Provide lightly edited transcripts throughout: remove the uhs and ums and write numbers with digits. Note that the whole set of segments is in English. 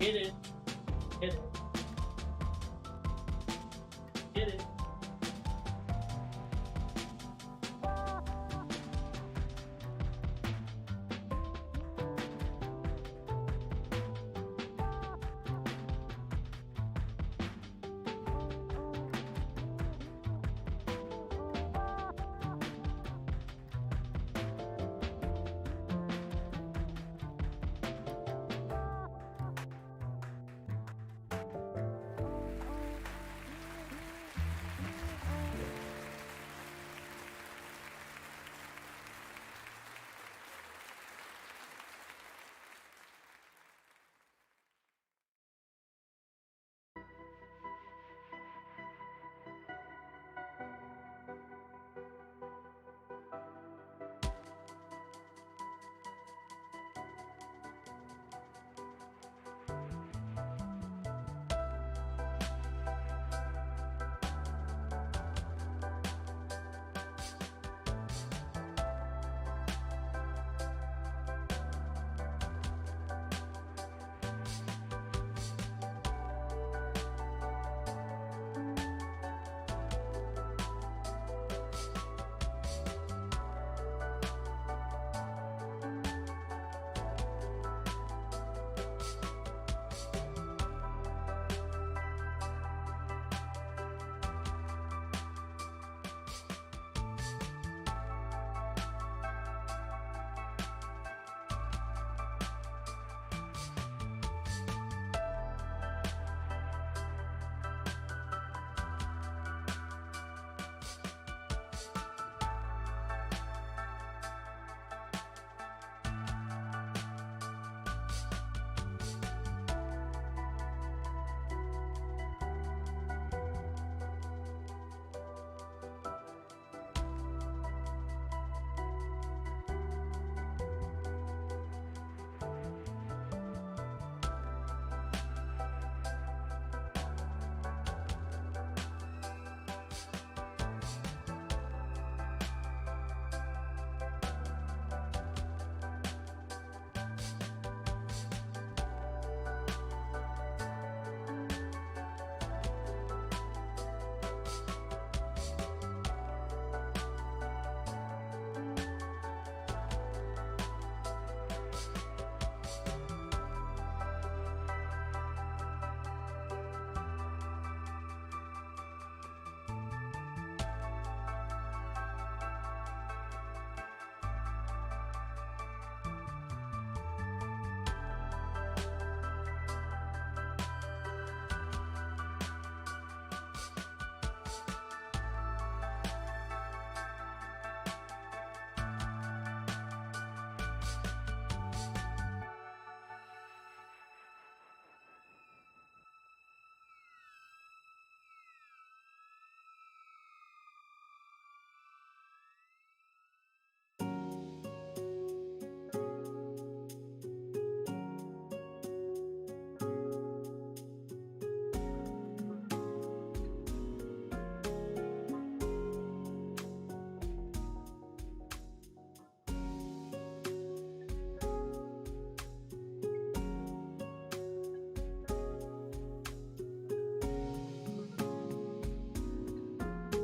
Hit it. Hit it. Hit it.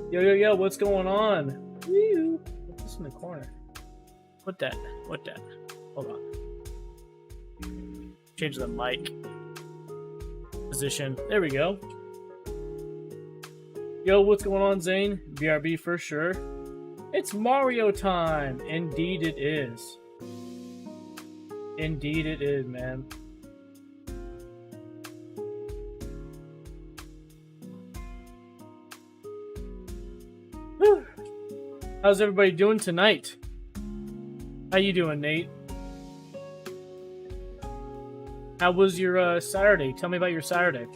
Yo, yo, yo, what's going on? Woo! Put this in the corner. What that? What that? Hold on. Change the mic position. There we go. Yo, what's going on, Zane? BRB for sure. It's Mario time! Indeed it is. Indeed it is, man. Whew. How's everybody doing tonight? How you doing, Nate? How was your Saturday? Tell me about your Saturday.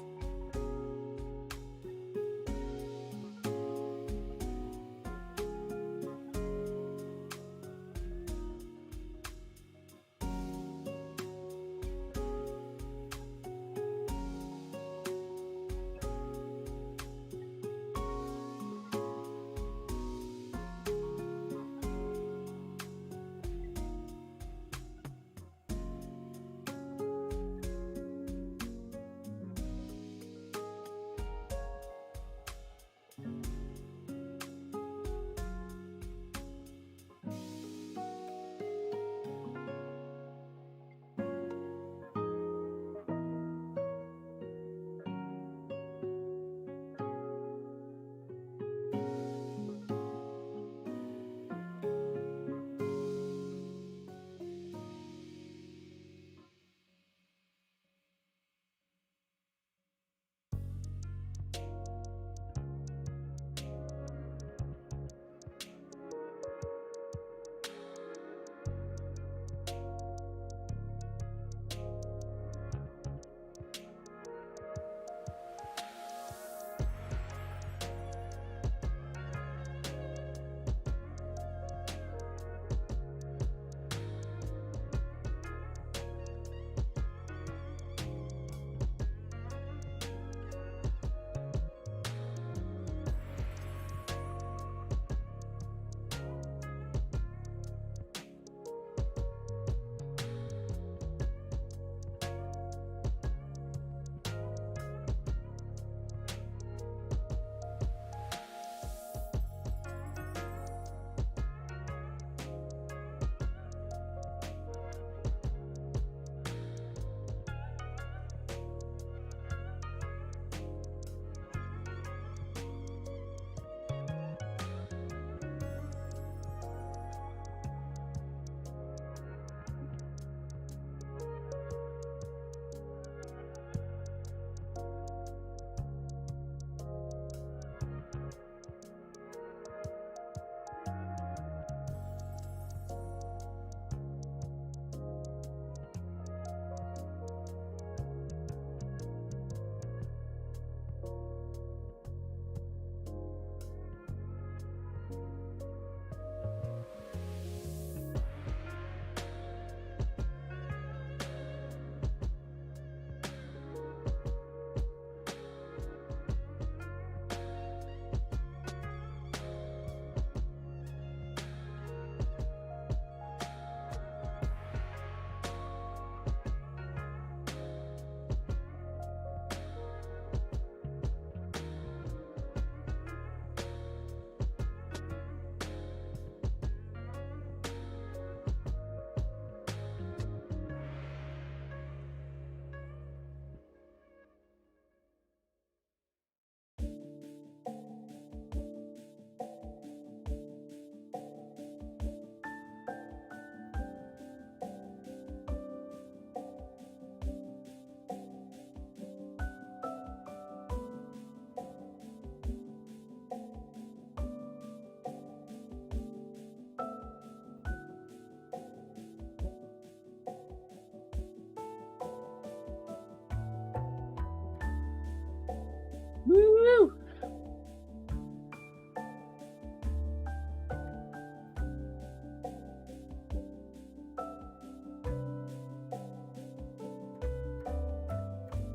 Woo!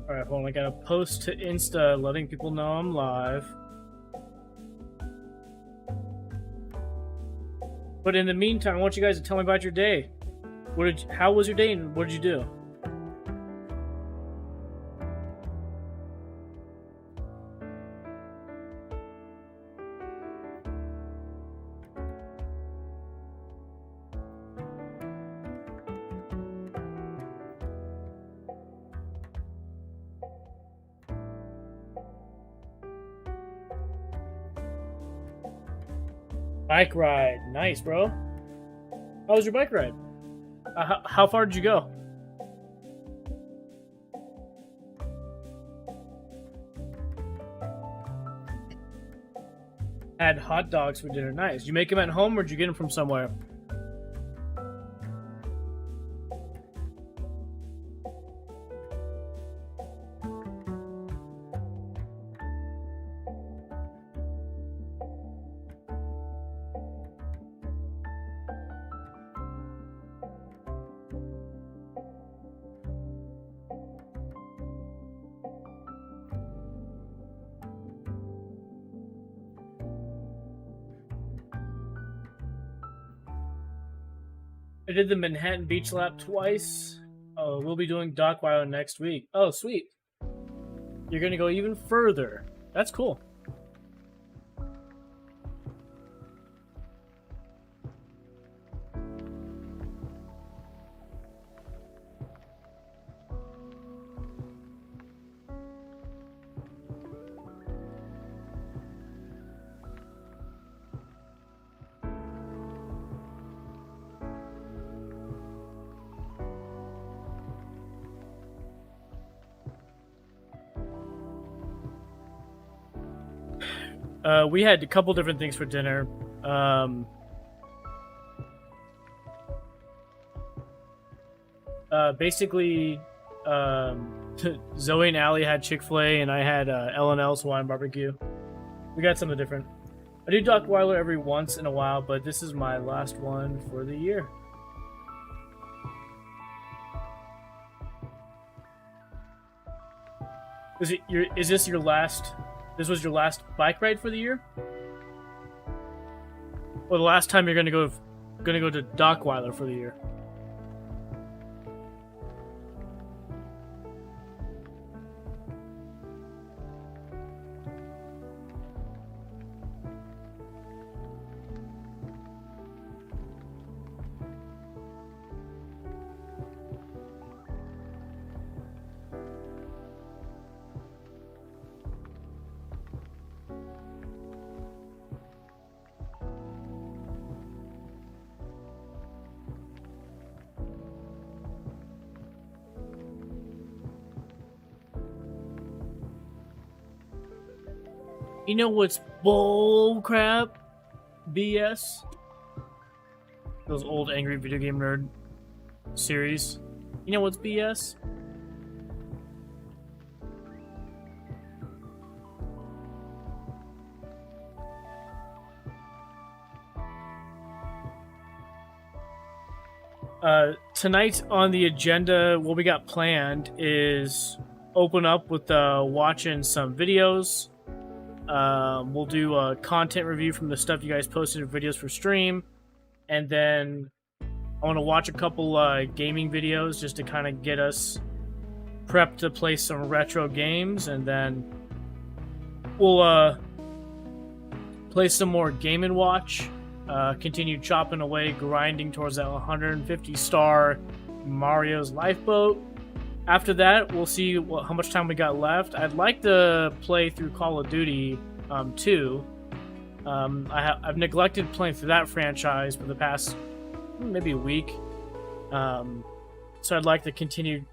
Alright, hold on, I gotta post to Insta letting people know I'm live. But in the meantime, I want you guys to tell me about your day. How was your day and what did you do? Bike ride. Nice, bro. How was your bike ride? How far did you go? Had hot dogs for dinner. Nice. Did you make them at home or did you get them from somewhere? I did the Manhattan Beach Lap twice. Oh, we'll be doing Dockweiler next week. Oh, sweet. You're going to go even further. That's cool. We had a couple different things for dinner. Basically, Zoe and Allie had Chick-fil-A, and I had L&L's Hawaiian barbecue. We got something different. I do Dockweiler every once in a while, but this is my last one for the year. Is this your last? This was your last bike ride for the year? Or the last time you're gonna go to Dockweiler for the year? You know what's bull crap? BS? Those old Angry Video Game Nerd series. You know what's BS? Tonight on the agenda, what we got planned is open up with watching some videos. We'll do a content review from the stuff you guys posted in videos for stream, and then I want to watch a couple gaming videos just to kind of get us prepped to play some retro games, and then we'll play some more Game & Watch, continue chopping away, grinding towards that 150-star Mario's Lifeboat. After that, we'll see how much time we got left. I'd like to play through Call of Duty 2. I've neglected playing through that franchise for the past maybe a week. So I'd like to continue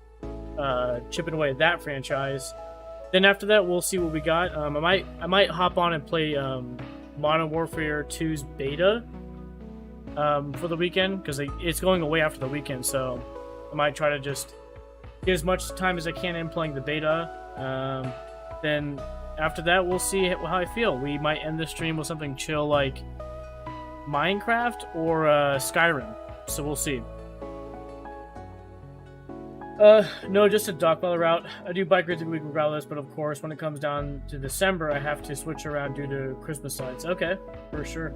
chipping away at that franchise. Then after that, we'll see what we got. I might hop on and play Modern Warfare 2's beta for the weekend, because it's going away after the weekend. So I might try to just get as much time as I can in playing the beta. Then after that, we'll see how I feel. We might end the stream with something chill like Minecraft or Skyrim. So we'll see. No, just a Dockweiler route. I do bike rides every week regardless, but of course, when it comes down to December, I have to switch around due to Christmas lights. Okay, for sure.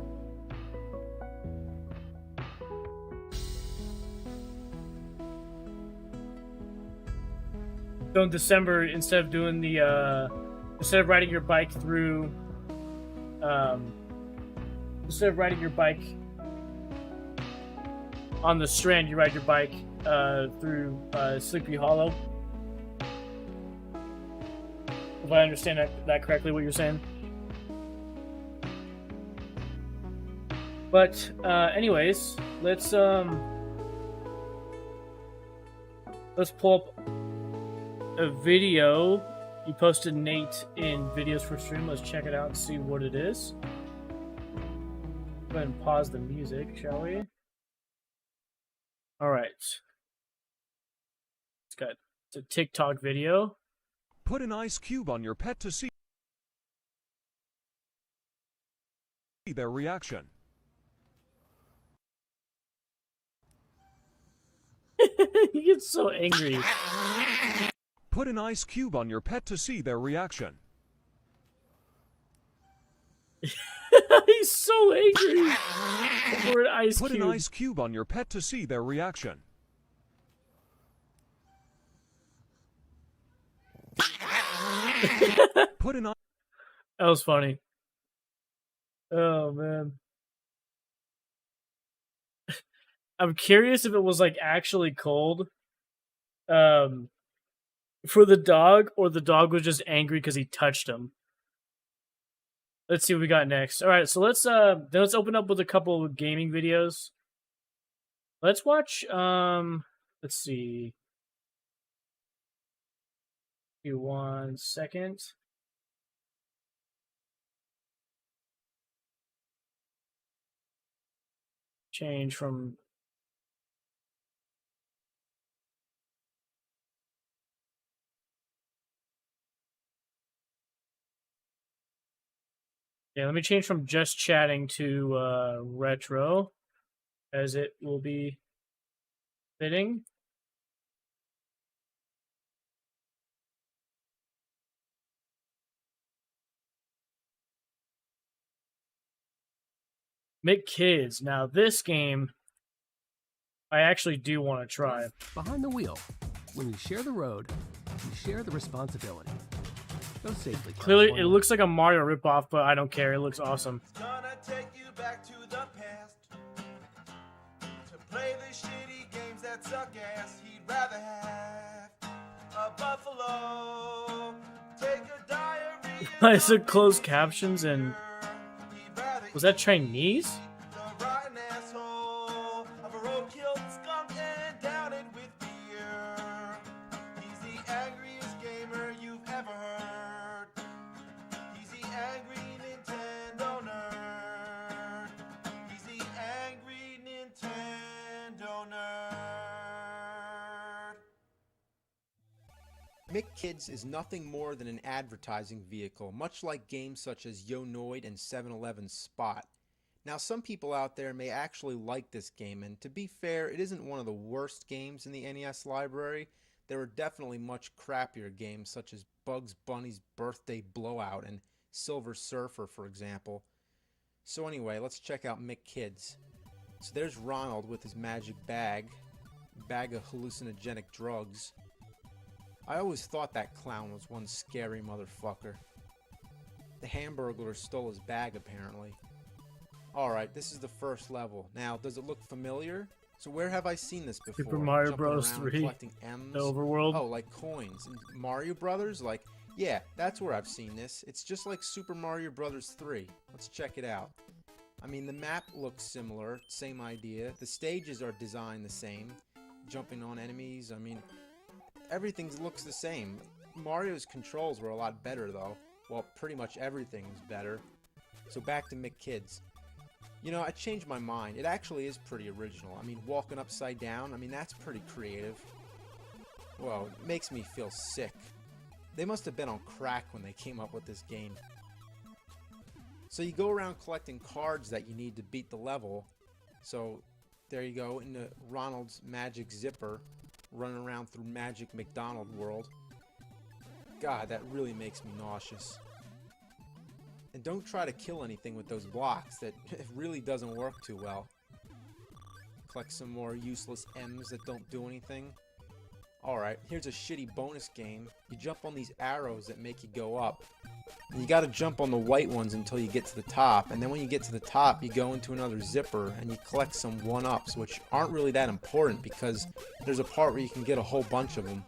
So in December, instead of doing the instead of riding your bike through instead of riding your bike on the Strand, you ride your bike through Sleepy Hollow. If I understand that correctly, what you're saying. But anyways, let's pull up a video you posted, Nate, in videos for stream. Let's check it out and see what it is. Go ahead and pause the music, shall we? All right. It's a TikTok video. Put an ice cube on your pet to see their reaction. He gets so angry. Put an ice cube on your pet to see their reaction. He's so angry over an ice cube. Put an ice cube on your pet to see their reaction. Put an That was funny. Oh man. I'm curious if it was like actually cold for the dog, or the dog was just angry because he touched him. Let's see what we got next. All right, so let's open up with a couple of gaming videos. Let's watch let's see. Give me 1 second. Change from let me change from just chatting to retro, as it will be fitting. MWII. Now this game, I actually do want to try. Behind the wheel, when you share the road, you share the responsibility. Go safely. Clearly, it looks like a Mario ripoff, but I don't care. It looks awesome. Gonna take you back to the past to play the shitty games that suck ass. He'd rather have a buffalo, take a diary. I said closed captions, and was that Chinese? The rotten asshole of a road-killed skunk and down it with beer. He's the angriest gamer you've ever heard. He's the angry Nintendo nerd. He's the angry Nintendo nerd. MWII is nothing more than an advertising vehicle, much like games such as Yonoid and 7-Eleven Spot. Now, some people out there may actually like this game, and to be fair, it isn't one of the worst games in the NES library. There are definitely much crappier games such as Bugs Bunny's Birthday Blowout and Silver Surfer, for example. So anyway, let's check out MWII. So there's Ronald with his magic bag of hallucinogenic drugs. I always thought that clown was one scary motherfucker. The Hamburglar stole his bag, apparently. Alright, this is the first level. Now, does it look familiar? So where have I seen this before? Super Mario Jumping Bros. around 3, collecting M's? the overworld. Oh, like coins. And Mario Brothers? Like, yeah, that's where I've seen this. It's just like Super Mario Bros. 3. Let's check it out. I mean, the map looks similar, same idea. The stages are designed the same. Jumping on enemies, I mean, everything looks the same. Mario's controls were a lot better, though. Well, pretty much everything was better. So back to MWII. You know, I changed my mind. It actually is pretty original. I mean, walking upside down, I mean, that's pretty creative. Well, it makes me feel sick. They must have been on crack when they came up with this game. So you go around collecting cards that you need to beat the level. So there you go, into Ronald's magic zipper, running around through Magic McDonald World. God, that really makes me nauseous. And don't try to kill anything with those blocks. That it really doesn't work too well. Collect some more useless M's that don't do anything. Alright, here's a shitty bonus game. You jump on these arrows that make you go up. And you gotta jump on the white ones until you get to the top. And then when you get to the top, you go into another zipper and you collect some 1-ups, which aren't really that important because there's a part where you can get a whole bunch of them.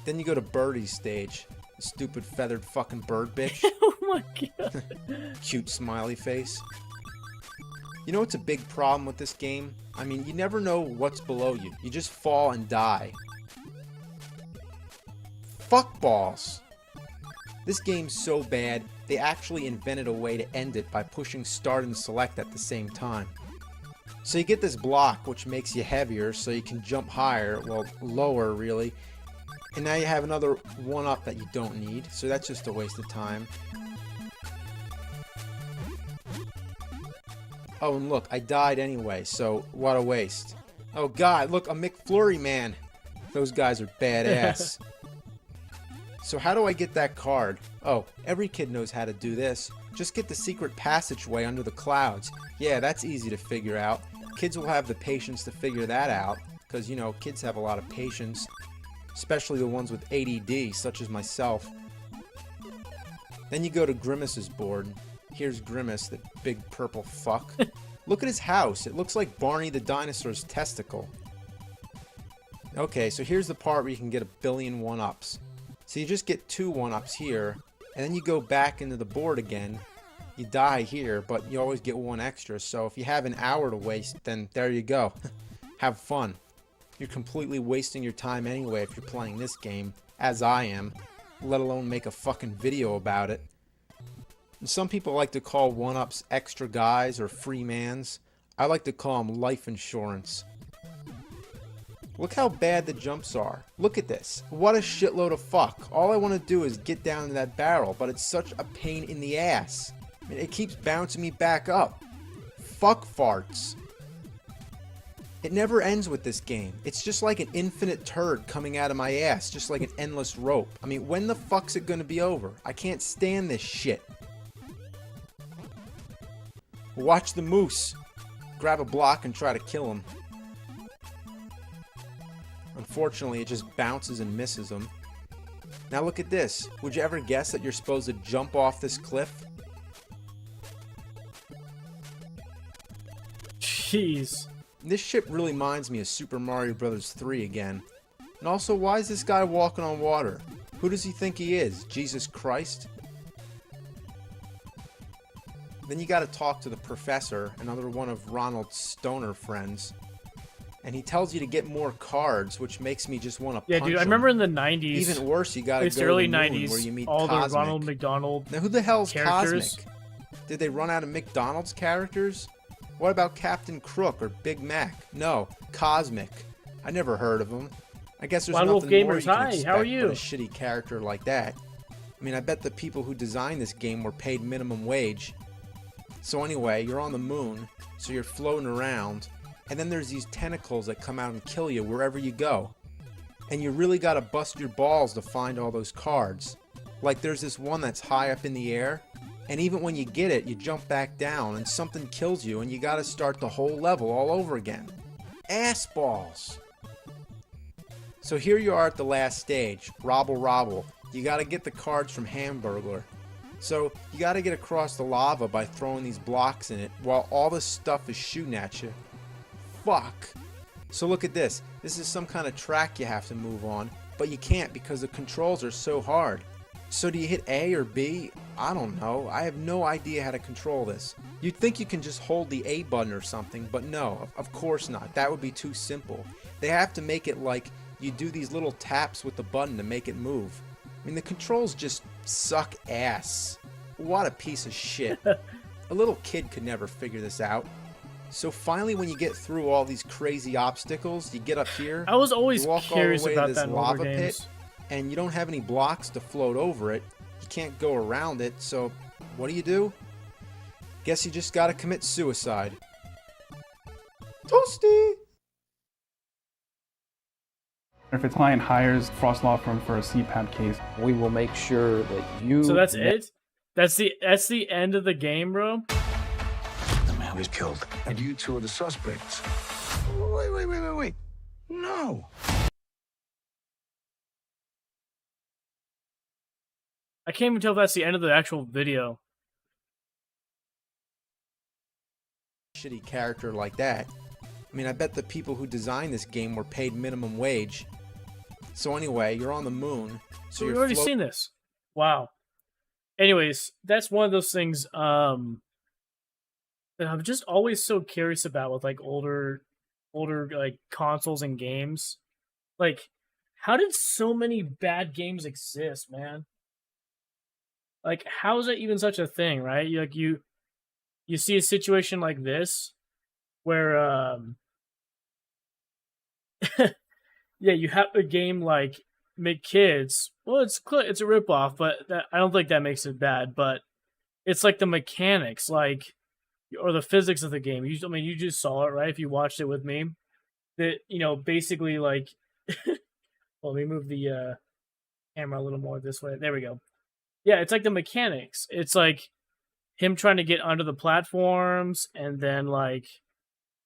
Then you go to Birdie's stage. Stupid feathered fucking bird bitch. Oh my god. Cute smiley face. You know what's a big problem with this game? I mean, you never know what's below you. You just fall and die. Fuck balls. This game's so bad, they actually invented a way to end it by pushing start and select at the same time. So you get this block, which makes you heavier, so you can jump higher, well, lower really. And now you have another one-up that you don't need, so that's just a waste of time. Oh, and look, I died anyway, so what a waste. Oh god, look, a McFlurry man. Those guys are badass. So how do I get that card? Oh, every kid knows how to do this. Just get the secret passageway under the clouds. Yeah, that's easy to figure out. Kids will have the patience to figure that out, because, you know, kids have a lot of patience. Especially the ones with ADD, such as myself. Then you go to Grimace's board. Here's Grimace, the big purple fuck. Look at his house. It looks like Barney the dinosaur's testicle. Okay, so here's the part where you can get 1,000,000,000 one-ups. So you just get 2 one-ups here, and then you go back into the board again. You die here, but you always get 1 extra, so if you have an hour to waste, then there you go. Have fun. You're completely wasting your time anyway if you're playing this game, as I am, let alone make a fucking video about it. And some people like to call one-ups extra guys or free mans. I like to call them life insurance. Look how bad the jumps are. Look at this. What a shitload of fuck. All I want to do is get down to that barrel, but it's such a pain in the ass. I mean, it keeps bouncing me back up. Fuck farts. It never ends with this game. It's just like an infinite turd coming out of my ass, just like an endless rope. I mean, when the fuck's it gonna be over? I can't stand this shit. Watch the moose. Grab a block and try to kill him. Unfortunately, it just bounces and misses him. Now look at this. Would you ever guess that you're supposed to jump off this cliff? Jeez. This ship really reminds me of Super Mario Bros. 3 again. And also, why is this guy walking on water? Who does he think he is? Jesus Christ? Then you gotta talk to the professor, another one of Ronald's stoner friends. And he tells you to get more cards, which makes me just want to punch dude, I him. remember in the 90s. Even worse, you gotta It's go the to early the moon 90s, where you meet all Cosmic. the Ronald McDonald Now who the hell's characters. Cosmic? Did they run out of McDonald's characters? What about Captain Crook or Big Mac? No, Cosmic. I never heard of him. I guess there's Wild Wolf nothing more Gamers, you can hi, expect how are you? but a shitty character like that. I mean, I bet the people who designed this game were paid minimum wage. So anyway, you're on the moon, so you're floating around, and then there's these tentacles that come out and kill you wherever you go. And you really gotta bust your balls to find all those cards. Like there's this one that's high up in the air, and even when you get it, you jump back down and something kills you and you gotta start the whole level all over again. Ass balls! So here you are at the last stage, Robble Robble. You gotta get the cards from Hamburglar. So you gotta get across the lava by throwing these blocks in it while all this stuff is shooting at you. Fuck! So look at this. This is some kind of track you have to move on, but you can't because the controls are so hard. So do you hit A or B? I don't know. I have no idea how to control this. You'd think you can just hold the A button or something, but no, of course not. That would be too simple. They have to make it like you do these little taps with the button to make it move. I mean, the controls just suck ass. What a piece of shit. A little kid could never figure this out. So finally, when you get through all these crazy obstacles, you get up here. I was always you walk curious all the way about to this that in lava older pit, games. and you don't have any blocks to float over it. You can't go around it, so what do? Guess you just gotta commit suicide. Toasty! If a client hires Frost Law Firm for a CPAP case, we will make sure that you... So that's it? That's the end of the game, bro? The man was killed, and you two are the suspects. Wait. No. I can't even tell if that's the end of the actual video. Shitty character like that. I mean, I bet the people who designed this game were paid minimum wage. So anyway, you're on the moon. So We've you're already seen this. Wow. Anyways, that's one of those things, that I'm just always so curious about with like older like consoles and games. Like, how did so many bad games exist, man? Like, how is it even such a thing, right? You see a situation like this where yeah, you have a game like Make Kids. Well, it's a ripoff, but I don't think that makes it bad. But it's like the mechanics, like or the physics of the game. I mean, you just saw it, right? If you watched it with me, that basically like. Well, let me move the camera a little more this way. There we go. Yeah, it's like the mechanics. It's like him trying to get under the platforms, and then like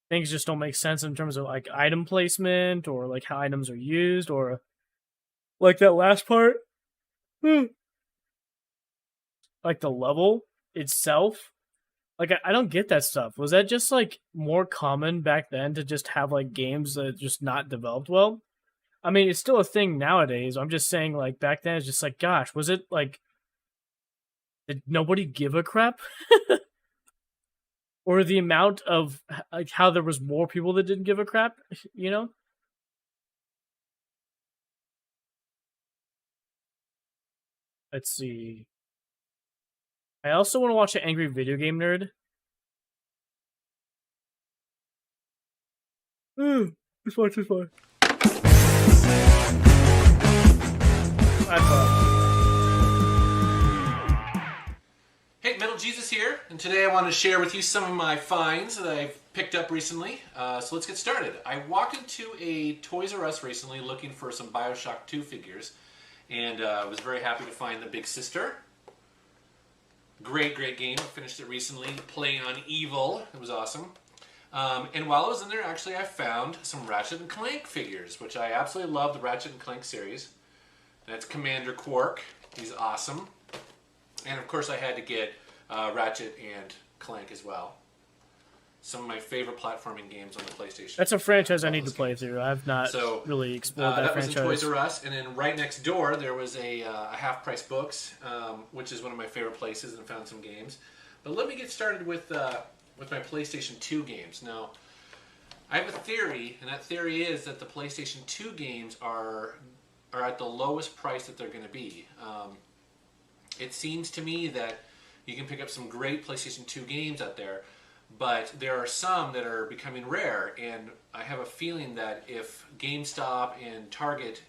things just don't make sense in terms of like item placement or like how items are used, or like that last part, like the level itself. Like I don't get that stuff. Was that just like more common back then to just have like games that just not developed well? I mean, it's still a thing nowadays. I'm just saying, like back then, it's just like, gosh, was it like, did nobody give a crap? Or the amount of like how there was more people that didn't give a crap, you know? Let's see. I also want to watch an Angry Video Game Nerd. Just watch this one. Hey, Metal Jesus here, and today I want to share with you some of my finds that I've picked up recently. So let's get started. I walked into a Toys R Us recently looking for some Bioshock 2 figures, and I was very happy to find the Big Sister. Great game. I finished it recently, playing on Evil. It was awesome. And while I was in there, actually, I found some Ratchet & Clank figures, which I absolutely love the Ratchet & Clank series. That's Commander Quark. He's awesome. And of course I had to get Ratchet and Clank as well. Some of my favorite platforming games on the PlayStation. That's a franchise I need to play through. I've not really explored that franchise. That was in Toys R Us, and then right next door there was a Half-Price Books, which is one of my favorite places, and found some games. But let me get started with my PlayStation 2 games. Now, I have a theory, and that theory is that the PlayStation 2 games are at the lowest price that they're going to be. It seems to me that you can pick up some great PlayStation 2 games out there, but there are some that are becoming rare, and I have a feeling that if GameStop and Target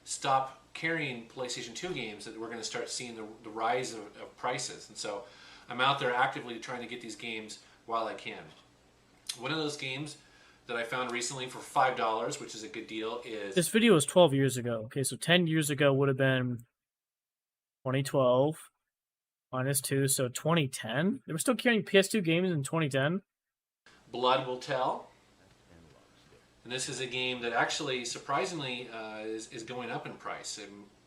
stop carrying PlayStation 2 games, that we're going to start seeing the rise of prices. And so I'm out there actively trying to get these games while I can. One of those games that I found recently for $5, which is a good deal, is... This video was 12 years ago. Okay, so 10 years ago would have been 2012 minus 2, so 2010. They were still carrying PS2 games in 2010. Blood Will Tell. And this is a game that actually, surprisingly, is going up in price.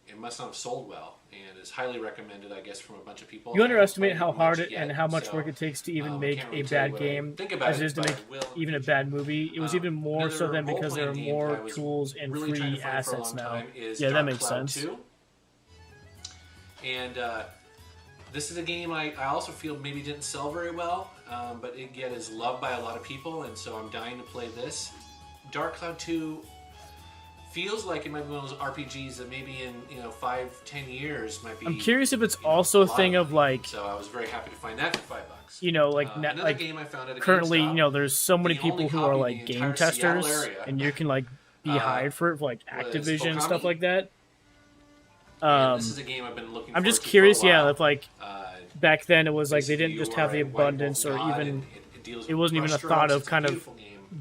It must not have sold well, and is highly recommended, I guess, from a bunch of people. You underestimate how hard it and how much work it takes to even make a bad game, as it is to make even a bad movie. It was even more so then because there are more tools and free assets now. Yeah, that makes sense. And this is a game I also feel maybe didn't sell very well, but it yet is loved by a lot of people, and so I'm dying to play this. Dark Cloud 2 feels like it might be one of those RPGs that maybe in 5-10 years might be. I'm curious if it's also a thing of like. So I was very happy to find that for $5. You know, like like game I found at a currently, GameStop, there's so many people who are like game testers, and you can like be hired for it, for like Activision and stuff like that. This is a game I've been looking I'm just for curious, for a while. yeah, if like back then it was like they didn't just have the abundance, or even it wasn't even a thought of kind of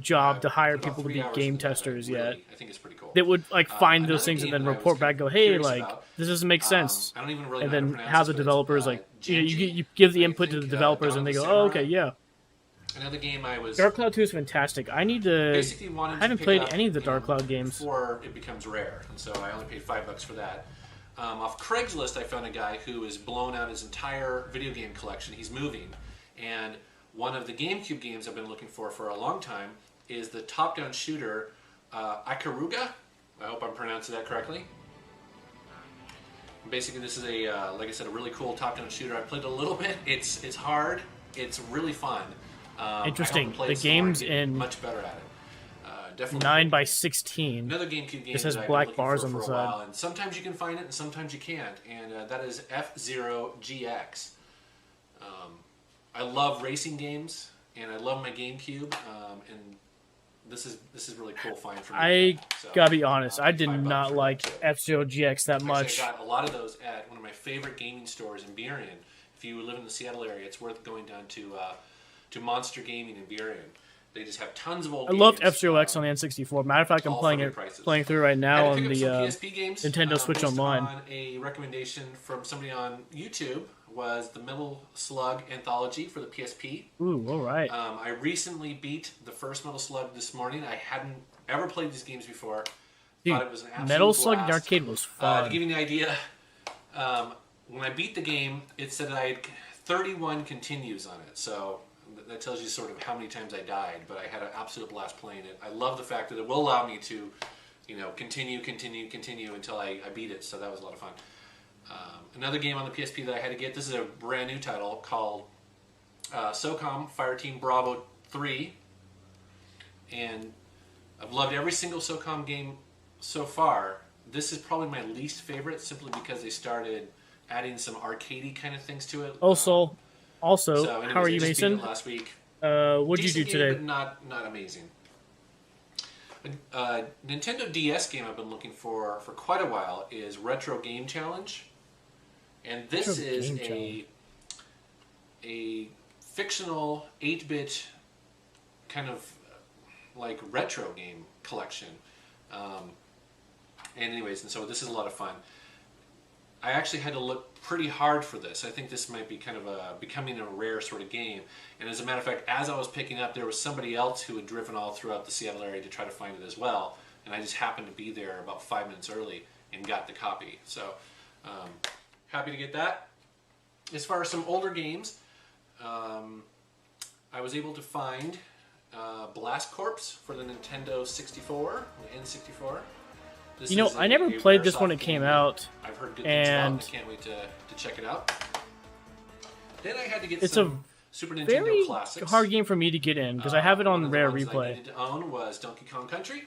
job to hire people to be game testers yet. I think it's pretty cool. They would like find those things and then report back, go, hey, like this doesn't make sense, I don't even really and know how then to pronounce have this, the but developers it's, like you give the input to the developers and they go, oh, okay, yeah. Another game I was Dark Cloud 2 is fantastic. I need to. basically I wanted haven't to played pick up, any of the Dark Cloud games. before it becomes rare, and so I only paid $5 for that. Off Craigslist, I found a guy who has blown out his entire video game collection. He's moving, and one of the GameCube games I've been looking for a long time is the top-down shooter Ikaruga. I hope I'm pronouncing that correctly. Basically, this is like I said, a really cool top-down shooter. I played a little bit. It's hard. It's really fun. Interesting. The game's in much better at it. Definitely 9x16. Another GameCube game This has that I've black been looking bars for on the a side. while, and sometimes you can find it and sometimes you can't, and that is F-Zero GX. I love racing games, and I love my GameCube, and this is really cool find for me. I So, gotta be honest, I did $5 not for it. like F-Zero GX that Actually, much. I got a lot of those at one of my favorite gaming stores in Burien. If you live in the Seattle area, it's worth going down to Monster Gaming in Burien. They just have tons of old I games. loved F-Zero X on the N64. Matter of fact, I'm all playing for it, good prices. playing through right I now had to on pick the up some PSP games, Nintendo Switch based Online. on a recommendation from somebody on YouTube was the Metal Slug Anthology for the PSP. Ooh, all right. I recently beat the first Metal Slug this morning. I hadn't ever played these games before. Dude, Thought it was an absolute Metal Slug in the blast. arcade was fun. To give you an idea, when I beat the game, it said I had 31 continues on it. So that tells you sort of how many times I died. But I had an absolute blast playing it. I love the fact that it will allow me to, continue until I beat it. So that was a lot of fun. Another game on the PSP that I had to get. This is a brand new title called SOCOM Fireteam Bravo 3, and I've loved every single SOCOM game so far. This is probably my least favorite, simply because they started adding some arcadey kind of things to it. Also, So anyways, how are I you, just beat it Mason? last week. What'd you do Decent today? game, but not amazing. A Nintendo DS game I've been looking for quite a while is Retro Game Challenge, and this Retro is Game a fictional 8-bit kind of like retro game collection. And so this is a lot of fun. I actually had to look pretty hard for this. I think this might be kind of becoming a rare sort of game. And as a matter of fact, as I was picking up, there was somebody else who had driven all throughout the Seattle area to try to find it as well. And I just happened to be there about 5 minutes early and got the copy. So happy to get that. As far as some older games, I was able to find Blast Corps for the Nintendo 64, the N64. This is I never a played this when Airsoft it came game out, I've heard good things about. and I can't wait to check it out. Then I had to get it's some Super Nintendo very classics. hard game for me to get in because I have it One on of the Rare ones I Replay. needed to own was Donkey Kong Country,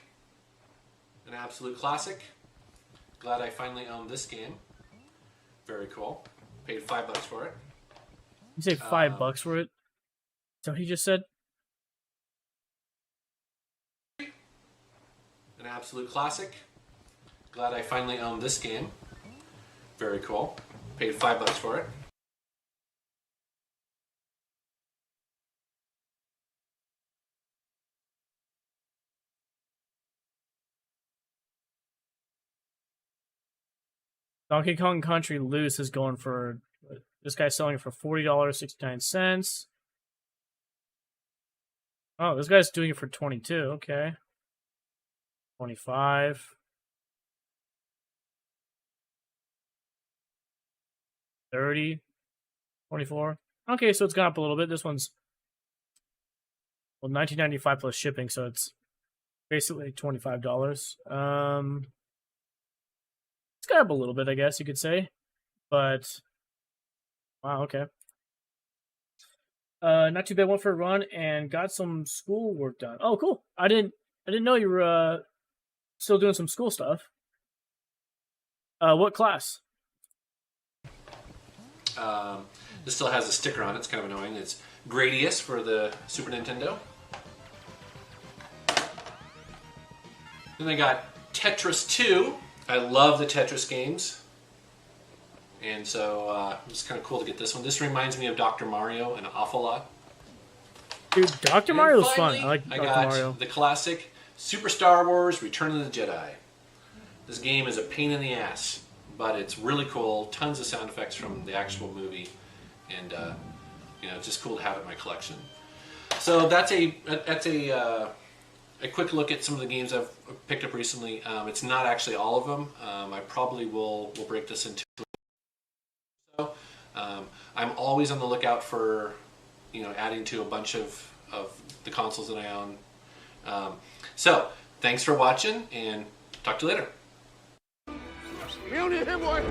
an absolute classic. Glad I finally owned this game. Very cool. Paid $5 for it. You say $5 for it? So he just said. An absolute classic. Glad I finally owned this game. Very cool. Paid $5 for it. Donkey Kong Country Loose is going for, this guy's selling it for $40.69. Oh, this guy's doing it for 22. Okay. 25. 30. 24. Okay, so it's gone up a little bit. This one's, well, $19.95 plus shipping, so it's basically $25. It's gone up a little bit, I guess you could say. But wow, okay. Not too bad. Went for a run and got some school work done. Oh, cool. I didn't know you were still doing some school stuff. What class? This still has a sticker on it. It's kind of annoying. It's Gradius for the Super Nintendo. Then I got Tetris 2. I love the Tetris games. And so it's kind of cool to get this one. This reminds me of Dr. Mario an awful lot. Dude, Dr. And Mario's fun. finally, I like Dr. got Mario. the classic Super Star Wars Return of the Jedi. This game is a pain in the ass, but it's really cool. Tons of sound effects from the actual movie. And it's just cool to have it in my collection. So that's a quick look at some of the games I've picked up recently. It's not actually all of them. I probably will break this into. I'm always on the lookout for, adding to a bunch of the consoles that I own. So thanks for watching, and talk to you later. We only have one.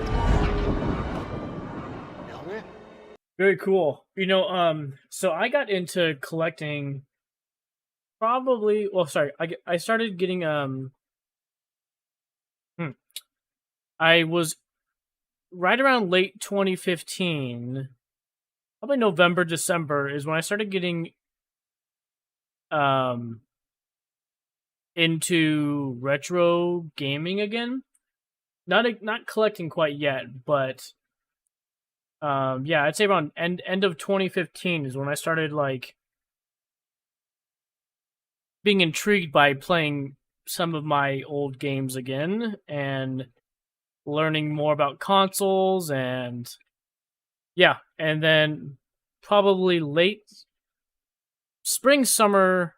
Very cool. You know, so I got into collecting probably. Well, sorry, I started getting I was right around late 2015, probably November, December is when I started getting um into retro gaming again. Not collecting quite yet, but yeah, I'd say around end of 2015 is when I started like being intrigued by playing some of my old games again and learning more about consoles. And yeah, and then probably late spring summer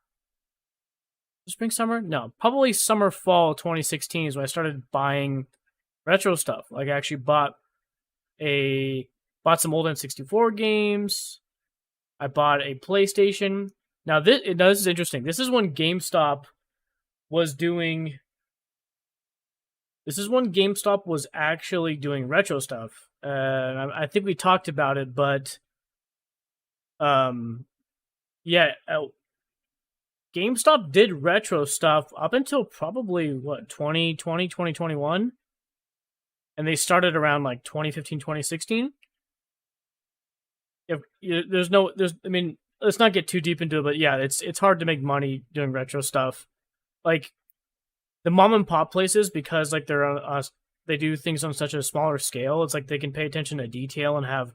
no, probably summer fall 2016 is when I started buying retro stuff. Like I actually bought some old N64 games. I bought a PlayStation. Now this is interesting. This is when GameStop was actually doing retro stuff. I think we talked about it, but yeah, GameStop did retro stuff up until probably 2020, 2021. And they started around like 2015, 2016. I mean, let's not get too deep into it, but yeah, it's hard to make money doing retro stuff. Like the mom and pop places, because like they do things on such a smaller scale. It's like they can pay attention to detail and have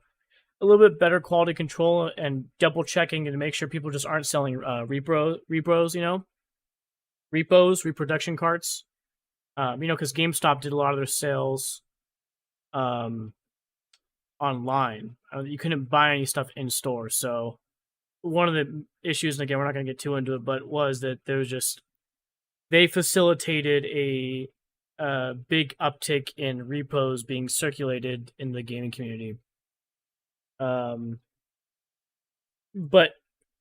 a little bit better quality control and double checking to make sure people just aren't selling repros, you know, reproduction carts. You know, because GameStop did a lot of their sales online. You couldn't buy any stuff in store. So one of the issues, and again, we're not going to get too into it, but was that they facilitated a big uptick in repos being circulated in the gaming community. But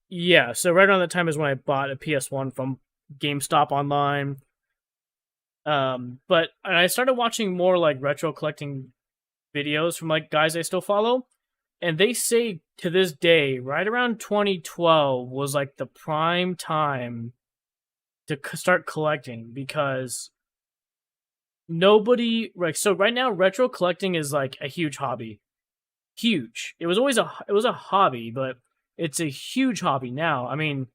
yeah, so right around that time is when I bought a PS1 from GameStop online. But I started watching more like retro collecting videos from like guys I still follow, and they say to this day, right around 2012 was like the prime time to start collecting, because nobody like, so right now retro collecting is like a huge hobby. Huge. It was a hobby, but it's a huge hobby now. I mean,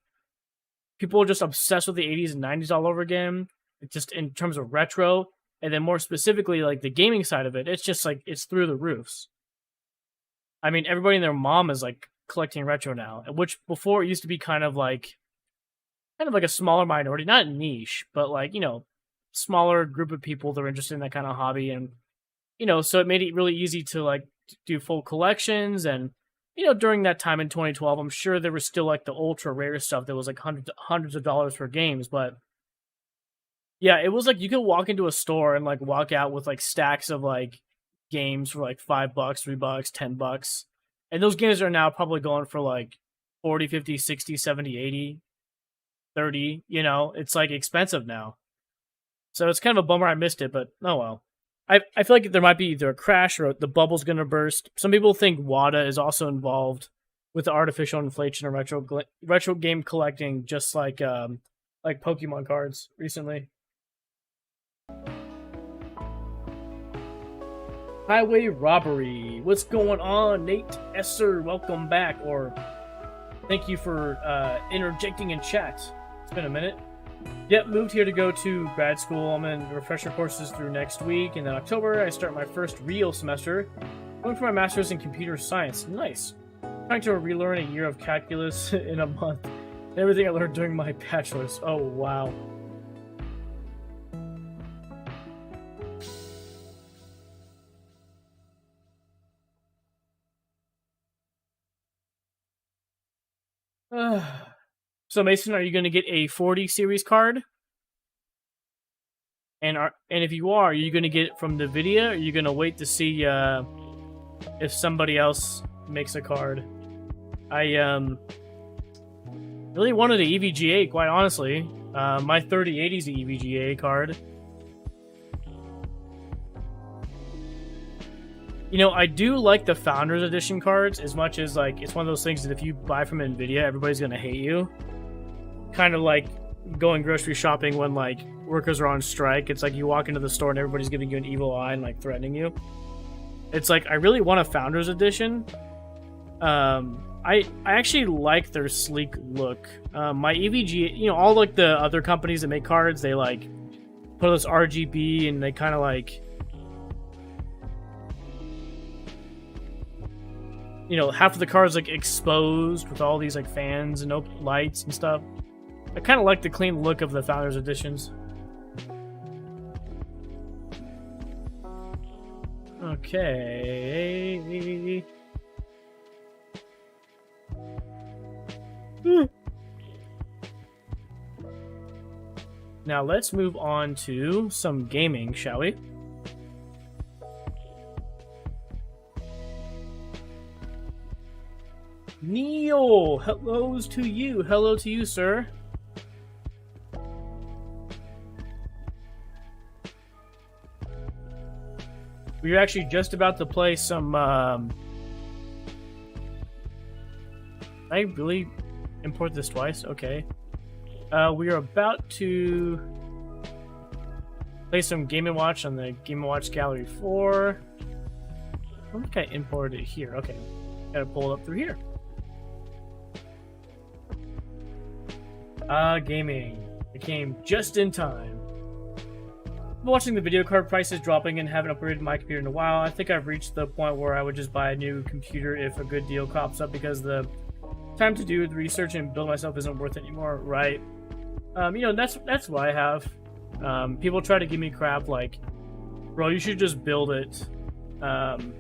people are just obsessed with the 80s and 90s all over again. Just in terms of retro, and then more specifically like the gaming side of it, it's just like it's through the roofs. I mean, everybody and their mom is like collecting retro now, which before it used to be kind of like a smaller minority, not niche, but like, you know, smaller group of people that are interested in that kind of hobby. And you know, so it made it really easy to like do full collections. And you know, during that time in 2012, I'm sure there was still like the ultra rare stuff that was like hundreds of dollars for games, but yeah, it was like you could walk into a store and like walk out with like stacks of like games for like $5, $3, $10. And those games are now probably going for like 40, 50, 60, 70, 80, 30, you know, it's like expensive now. So it's kind of a bummer I missed it, but oh well. I feel like there might be either a crash or the bubble's going to burst. Some people think WADA is also involved with the artificial inflation of retro game collecting, just like Pokemon cards recently. Highway robbery. What's going on, Nate Esser? Welcome back, or thank you for interjecting in chat. It's been a minute. Yep, moved here to go to grad school. I'm in refresher courses through next week, and then October I start my first real semester. Going for my master's in computer science. Nice. Trying to relearn a year of calculus in a month. Everything I learned during my bachelor's. Oh wow. So Mason, are you going to get a 40 series card? And if you are you going to get it from the video, or are you going to wait to see if somebody else makes a card? I really wanted an EVGA, quite honestly. My 3080 is the EVGA card. You know, I do like the Founders Edition cards as much as, like, it's one of those things that if you buy from NVIDIA, everybody's going to hate you. Kind of like going grocery shopping when, like, workers are on strike. It's like you walk into the store and everybody's giving you an evil eye and, like, threatening you. It's like, I really want a Founders Edition. I actually like their sleek look. My EVG, you know, all, like, the other companies that make cards, they, like, put this RGB and they kind of, like... You know, half of the cards like exposed with all these like fans and lights and stuff. I kind of like the clean look of the Founders Editions. Okay. Now let's move on to some gaming, shall we? Neil, hellos to you. Hello to you, sir. We were actually just about to play some, I really import this twice? Okay. We are about to play some Game & Watch on the Game & Watch Gallery 4. I don't think I imported it here. Okay. Gotta pull it up through here. Gaming. It came just in time. I'm watching the video card prices dropping and haven't upgraded my computer in a while. I think I've reached the point where I would just buy a new computer if a good deal pops up because the time to do the research and build myself isn't worth it anymore, right? You know, that's what I have. People try to give me crap like, bro, you should just build it. And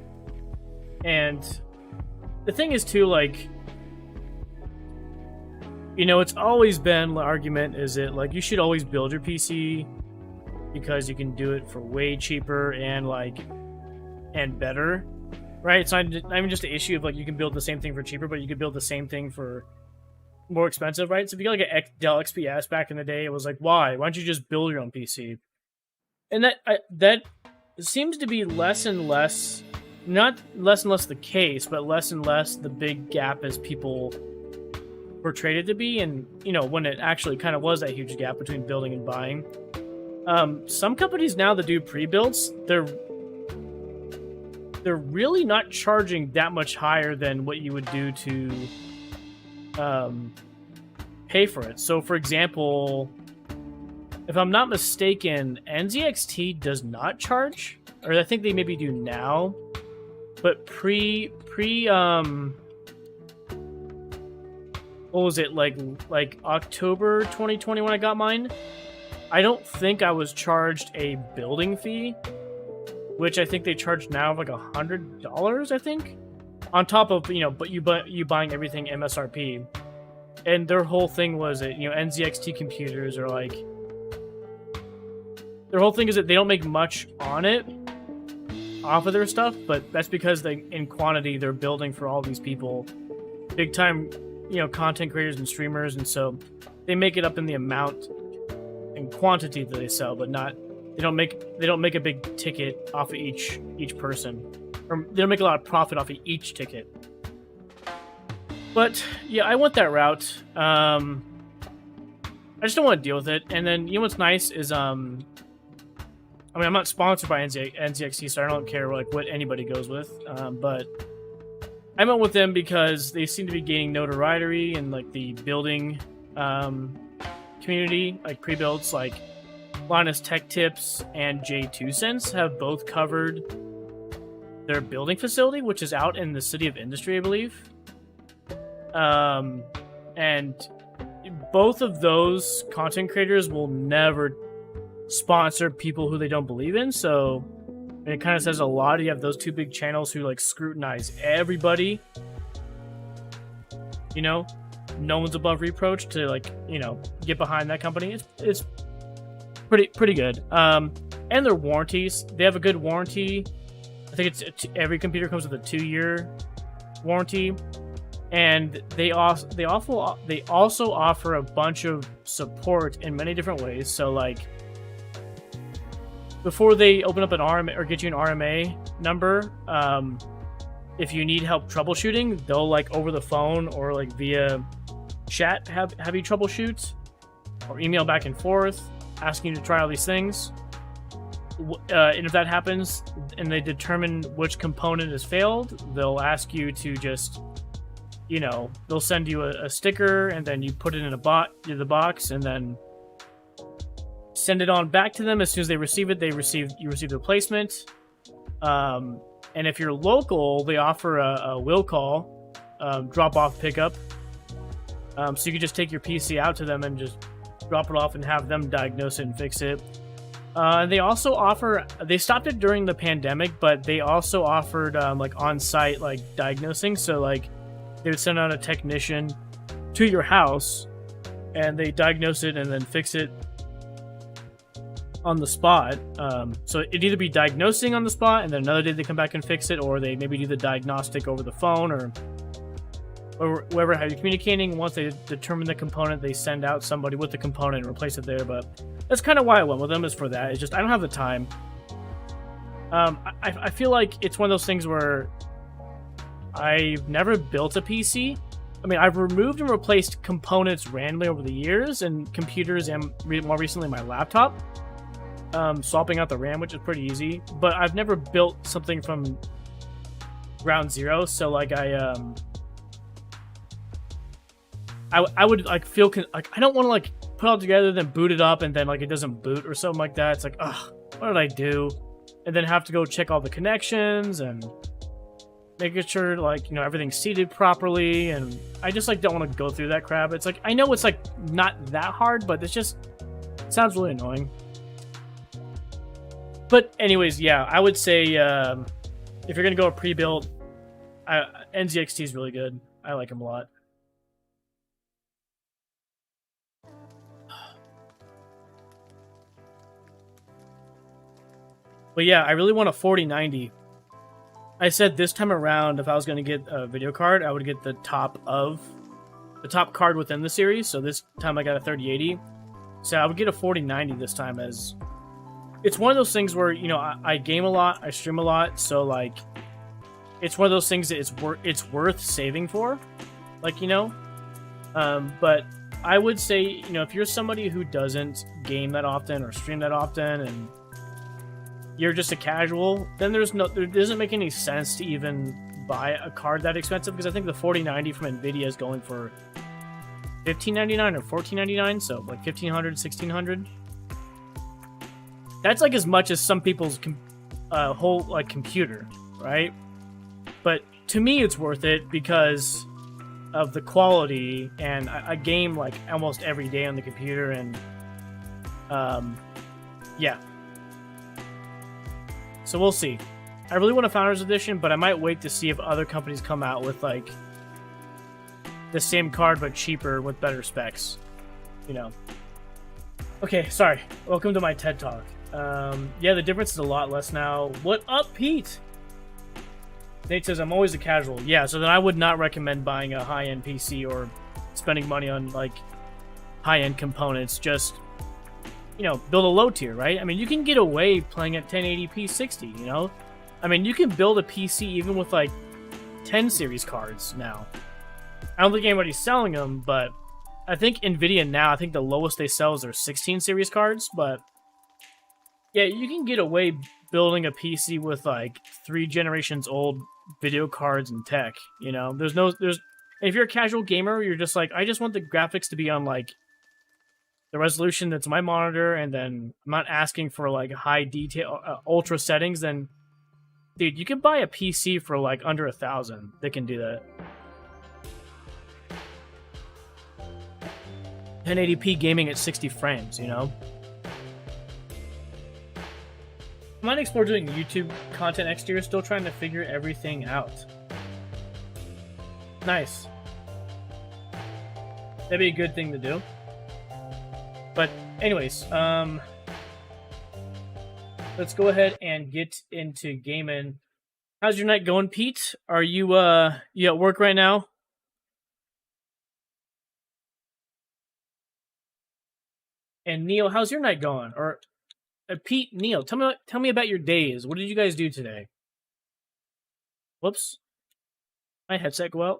the thing is too, like, you know, it's always been the argument is that, like, you should always build your PC because you can do it for way cheaper and, like, and better, right? It's not even just the issue of, like, you can build the same thing for cheaper, but you could build the same thing for more expensive, right? So if you got, like, a Dell XPS back in the day, it was like, why? Why don't you just build your own PC? And that seems to be less and less, not less and less the case, but less and less the big gap as people portrayed it to be, and you know, when it actually kind of was that huge gap between building and buying. Some companies now that do pre-builds, they're really not charging that much higher than what you would do to pay for it. So for example, if I'm not mistaken, NZXT does not charge, or I think they maybe do now, but what was it, like October 2020 when I got mine? I don't think I was charged a building fee, which I think they charge now like $100, I think, on top of, you know, but you buying everything MSRP. And their whole thing was that, you know, NZXT computers are like, their whole thing is that they don't make much on it off of their stuff, but that's because they, in quantity, they're building for all these people, big time, you know, content creators and streamers, and so they make it up in the amount and quantity that they sell, but not they don't make a big ticket off of each person, or they don't make a lot of profit off of each ticket. But yeah, I went that route. I just don't want to deal with it. And then, you know what's nice is I mean, I'm not sponsored by NZXT, so I don't care like what anybody goes with, but I went with them because they seem to be gaining notoriety in like the building community, like pre-builds, like Linus Tech Tips and J2 Cents have both covered their building facility, which is out in the City of Industry, I believe. And both of those content creators will never sponsor people who they don't believe in, so it kind of says a lot. You have those two big channels who like scrutinize everybody. You know, no one's above reproach to, like, you know, get behind that company. It's pretty good. And their warranties, they have a good warranty. I think it's every computer comes with a 2-year warranty, and they also offer a bunch of support in many different ways. So like, before they open up an RMA or get you an RMA, number. If you need help troubleshooting, they'll like over the phone or like via chat have you troubleshoot, or email back and forth asking you to try all these things. And if that happens and they determine which component has failed, they'll ask you to just, you know, they'll send you a sticker, and then you put it in the box, and then send it on back to them. As soon as they receive it, you receive the replacement. And if you're local, they offer a will call, drop off pickup. So you can just take your PC out to them and just drop it off and have them diagnose it and fix it. They also offer, they stopped it during the pandemic, but they also offered like on-site like diagnosing. So like they would send out a technician to your house and they diagnose it and then fix it on the spot. So it'd either be diagnosing on the spot and then another day they come back and fix it, or they maybe do the diagnostic over the phone or whoever how you're communicating. Once they determine the component, they send out somebody with the component and replace it there. But that's kind of why I went with them, is for that. It's just I don't have the time. I feel like it's one of those things where I've never built a PC. I mean, I've removed and replaced components randomly over the years, and computers, and more recently my laptop. Swapping out the RAM, which is pretty easy. But I've never built something from ground zero. So like I would like feel like I don't want to like put it all together, then boot it up, and then like it doesn't boot or something like that. It's like, ugh, what did I do? And then have to go check all the connections and making sure like, you know, everything's seated properly. And I just like don't want to go through that crap. It's like, I know it's like not that hard, but it sounds really annoying. But anyways, yeah, I would say if you're gonna go a pre-built, NZXT is really good. I like him a lot. But yeah, I really want a 4090. I said this time around, if I was going to get a video card, I would get the top card within the series. So this time I got a 3080. So I would get a 4090 this time, as it's one of those things where, you know, I game a lot, I stream a lot, so like it's one of those things that it's worth saving for, like, you know. But I would say, you know, if you're somebody who doesn't game that often or stream that often, and you're just a casual, then there doesn't make any sense to even buy a card that expensive, because I think the 4090 from Nvidia is going for $1599 or $1499, so like $1,500, $1,600. That's like as much as some people's whole like computer, right? But to me, it's worth it because of the quality, and I game like almost every day on the computer, and yeah. So we'll see. I really want a Founders Edition, but I might wait to see if other companies come out with like the same card but cheaper with better specs, you know. Okay, sorry. Welcome to my TED Talk. Yeah, the difference is a lot less now. What up, Pete? Nate says, I'm always a casual. Yeah, so then I would not recommend buying a high-end PC or spending money on like high-end components. Just, you know, build a low tier, right? I mean, you can get away playing at 1080p 60, you know? I mean, you can build a PC even with like 10 series cards now. I don't think anybody's selling them, but I think Nvidia now, I think the lowest they sell is their 16 series cards, but yeah, you can get away building a PC with like 3 generations old video cards and tech, you know? If you're a casual gamer, you're just like, I just want the graphics to be on like the resolution that's my monitor, and then I'm not asking for like high detail, ultra settings, then dude, you can buy a PC for like under $1,000 that can do that. 1080p gaming at 60 frames, you know? I might explore doing YouTube content next year, still trying to figure everything out. Nice. That'd be a good thing to do. But anyways, let's go ahead and get into gaming. How's your night going, Pete? Are you at work right now? And Neil, how's your night going? Or Pete, Neil, tell me about your days. What did you guys do today? Whoops. My headset go out.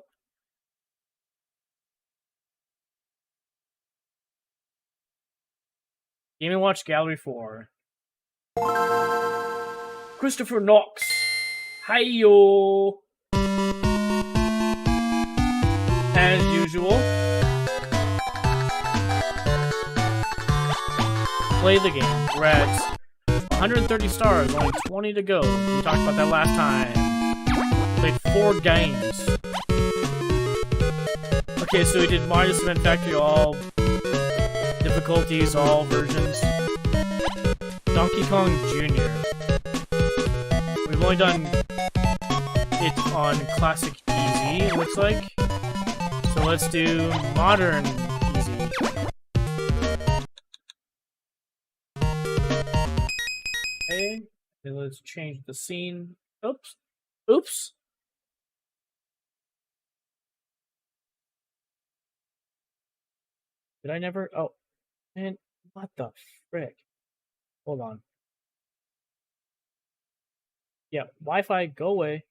Game & Watch Gallery 4. Christopher Knox. Hi-yo. As usual. Play the game. We're at 130 stars, only 20 to go. We talked about that last time. Played 4 games. Okay, so we did Mario Cement Factory, all difficulties, all versions. Donkey Kong Jr. We've only done it on Classic Easy, it looks like. So let's do Modern Easy. Okay, and let's change the scene. Oops. Oops. Did I never? Oh, man, what the frick? Hold on. Yeah, Wi-Fi, go away.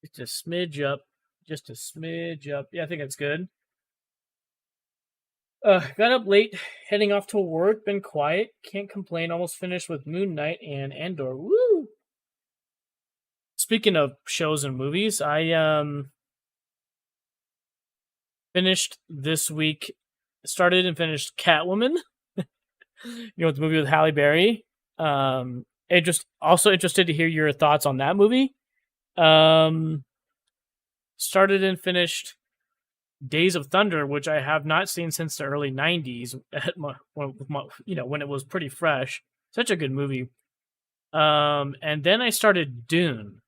Just a smidge up. Just a smidge up. Yeah, I think that's good. Got up late, heading off to work, been quiet, can't complain, almost finished with Moon Knight and Andor. Woo! Speaking of shows and movies, I finished this week, started and finished Catwoman. You know, the movie with Halle Berry. Also interested to hear your thoughts on that movie. Started and finished Days of Thunder, which I have not seen since the early 90s, when it was pretty fresh. Such a good movie. And then I started Dune,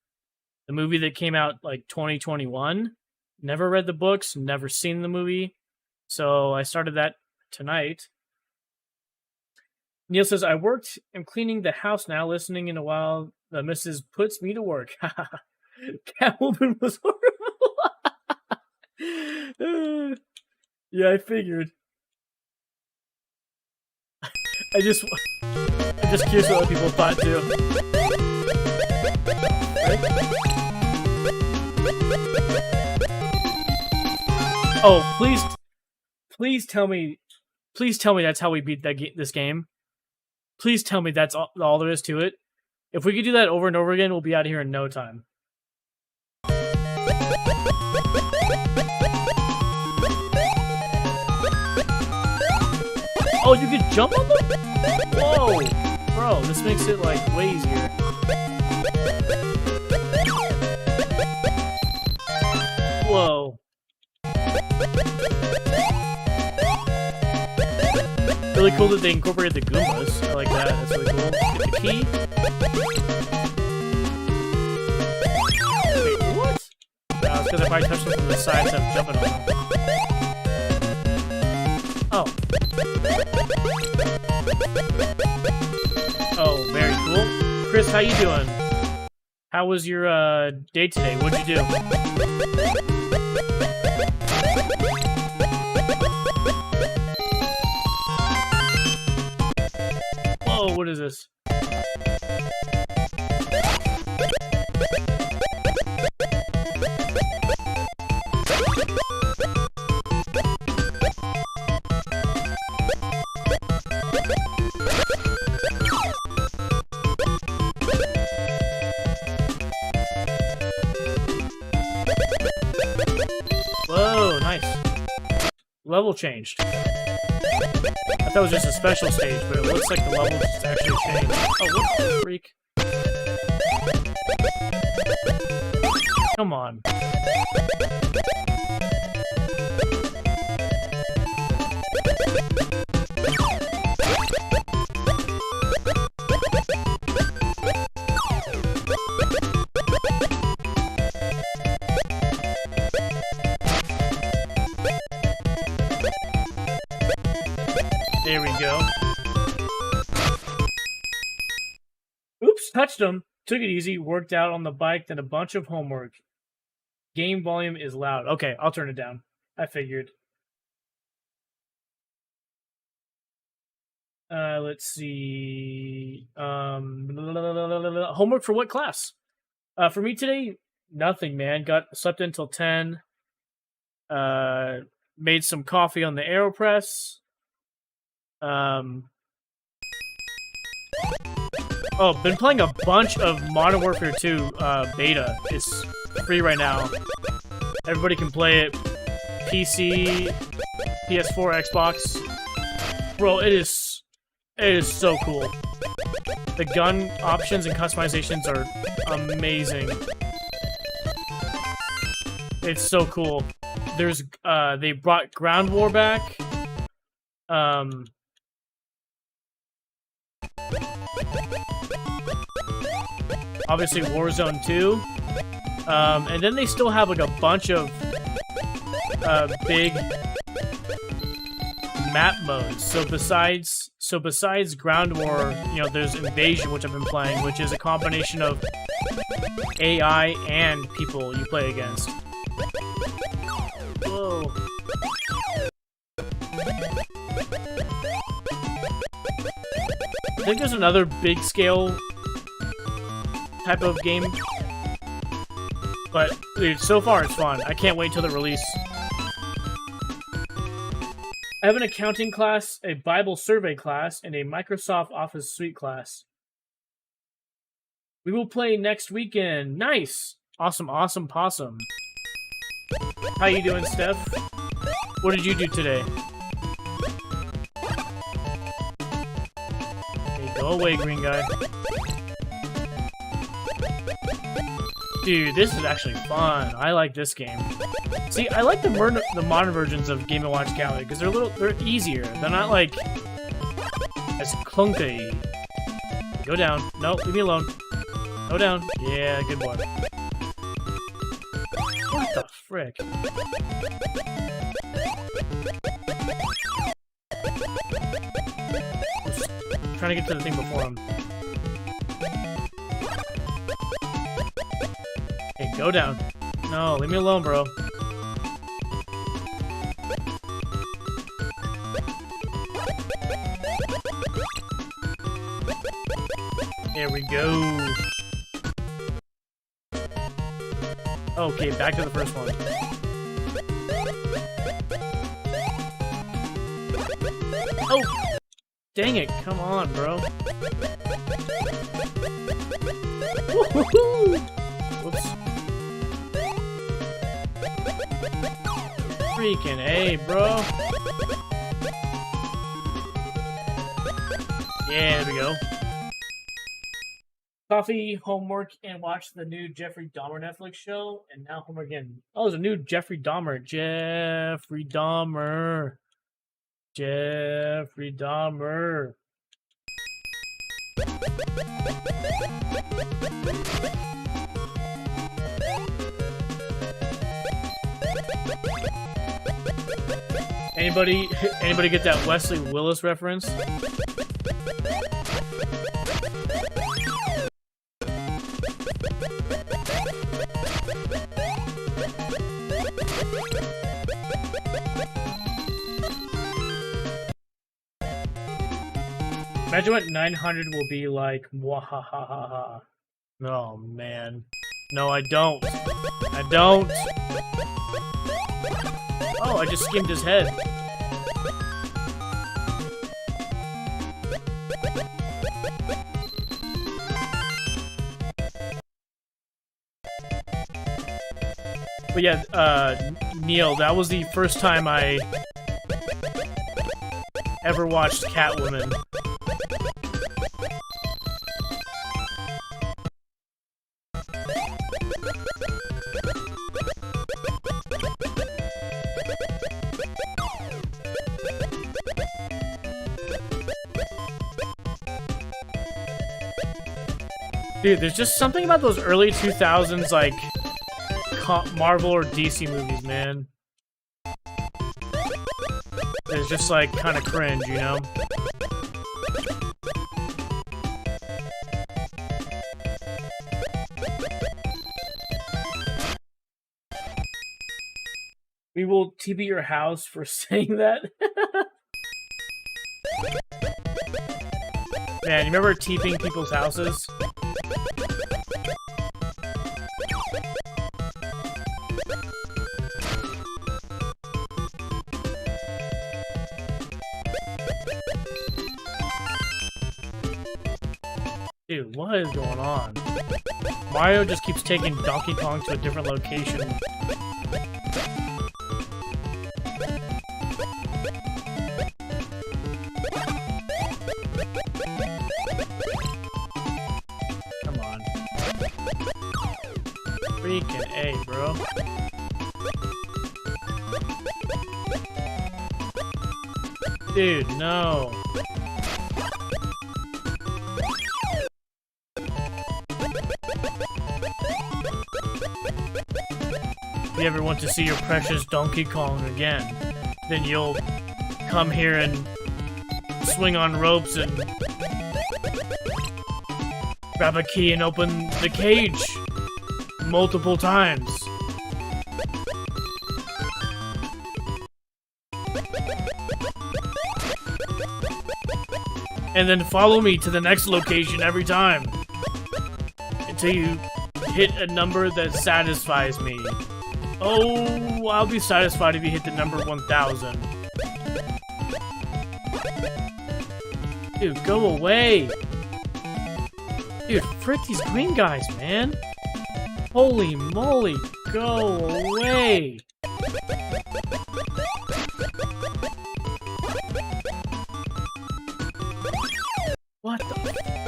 the movie that came out like 2021. Never read the books, never seen the movie. So I started that tonight. Neil says, I worked, I'm cleaning the house now, listening in a while. The missus puts me to work. Catwoman was horrible. Yeah, I figured. I'm just curious what other people thought too. Oh, please tell me that's how we beat this game. Please tell me that's all there is to it. If we could do that over and over again, we'll be out of here in no time. Oh, you can jump on them? Whoa! Bro, this makes it, like, way easier. Whoa. Really cool that they incorporated the Goombas. I like that. That's really cool. Get the key. Wait, what? No, it's because if I touch them from the side, I'm jumping on them. Oh. Oh, very cool. Chris, how you doing? How was your day today? What'd you do? Whoa, what is this? Whoa, nice. Level changed. I thought it was just a special stage, but it looks like the level just actually changed. Oh, what the freak? Come on. There we go. Oops, touched him. Took it easy, worked out on the bike, then a bunch of homework. Game volume is loud. Okay, I'll turn it down. I figured. Let's see. Homework for what class? For me today, nothing, man. Slept until 10. Made some coffee on the AeroPress. Oh, been playing a bunch of Modern Warfare 2 beta. It's free right now. Everybody can play it. PC, PS4, Xbox. Bro, it is so cool. The gun options and customizations are amazing. It's so cool. There's they brought Ground War back. Obviously Warzone 2. And then they still have like a bunch of big map modes. So besides Ground War, you know, there's Invasion, which I've been playing, which is a combination of AI and people you play against. Whoa. I think there's another big scale type of game. But dude, so far it's fun. I can't wait till the release. I have an accounting class, a Bible survey class, and a Microsoft Office Suite class. We will play next weekend. Nice! Awesome, awesome, possum. How you doing, Steph? What did you do today? Hey, go away, green guy. Dude, this is actually fun. I like this game. See, I like the modern versions of Game & Watch Gallery because they're easier. They're not like as clunky. Go down. No, leave me alone. Go down. Yeah, good boy. What the frick? I'm trying to get to the thing before him. Hey, go down. No, leave me alone, bro. There we go. Okay, back to the first one. Oh! Dang it, come on, bro. Woohoo! Whoops. Freaking A, bro. Yeah, there we go. Coffee, homework, and watch the new Jeffrey Dahmer Netflix show. And now homework again. Oh, there's a new Jeffrey Dahmer. Jeffrey Dahmer. Jeffrey Dahmer. Anybody get that Wesley Willis reference? Imagine what 900 will be like. Mwahahaha. Oh man. No, I don't. I don't. Oh, I just skimmed his head. But yeah, Neil, that was the first time I ever watched Catwoman. Dude, there's just something about those early 2000s, like, Marvel or DC movies, man. It's just, like, kind of cringe, you know? We will TB your house for saying that. Man, you remember TPing people's houses? Dude, what is going on? Mario just keeps taking Donkey Kong to a different location. Come on. Freaking A, bro. Dude, no. If you ever want to see your precious Donkey Kong again, then you'll come here and swing on ropes and grab a key and open the cage multiple times. And then follow me to the next location every time until you hit a number that satisfies me. Oh, I'll be satisfied if you hit the number 1000. Dude, go away. Dude, frick these green guys, man. Holy moly, go away. What the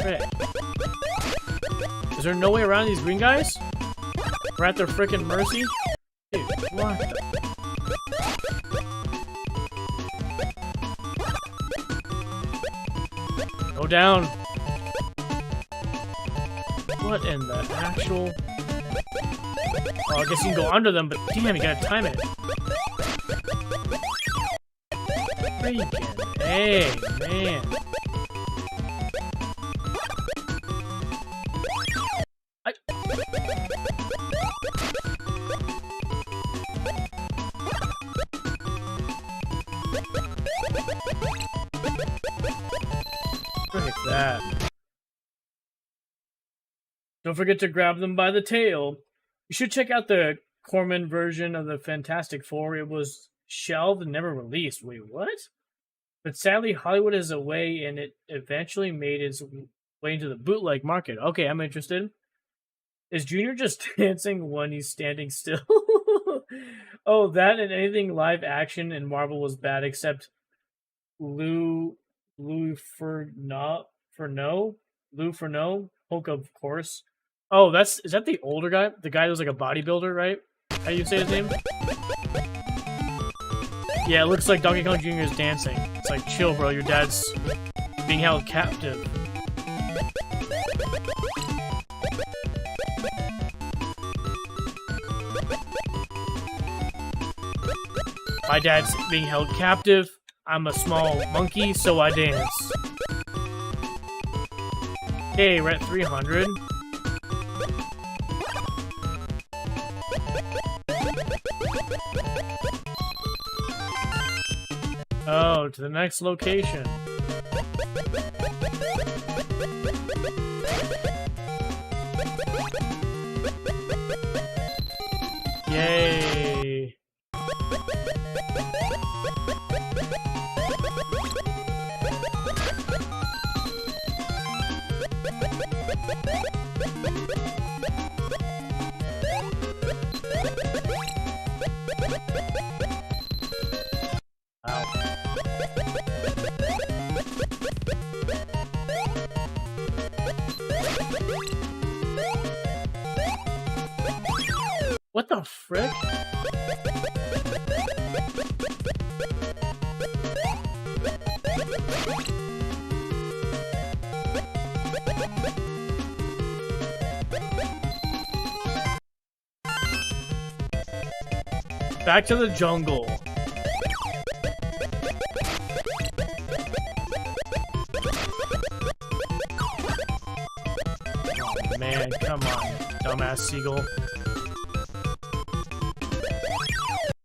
frick? Is there no way around these green guys? We're at their frickin' mercy? Dude, what the... Go down. What in the actual... Oh, I guess you can go under them, but damn, you gotta time it. Freaking hey, man. Look at that. Don't forget to grab them by the tail. You should check out the Corman version of the Fantastic Four. It was shelved and never released. Wait, what? But sadly, Hollywood is away, and it eventually made its way into the bootleg market. Okay, I'm interested. Is Junior just dancing when he's standing still? Oh, that and anything live action in Marvel was bad, except Lou Ferno, Hulk, of course. Oh, is that the older guy? The guy who's like a bodybuilder, right? How do you say his name? Yeah, it looks like Donkey Kong Jr. is dancing. It's like, chill, bro, your dad's being held captive. My dad's being held captive. I'm a small monkey, so I dance. Hey, we're at 300. Oh, to the next location. Yay. What the frick? Back to the jungle. Oh man, come on, dumbass seagull.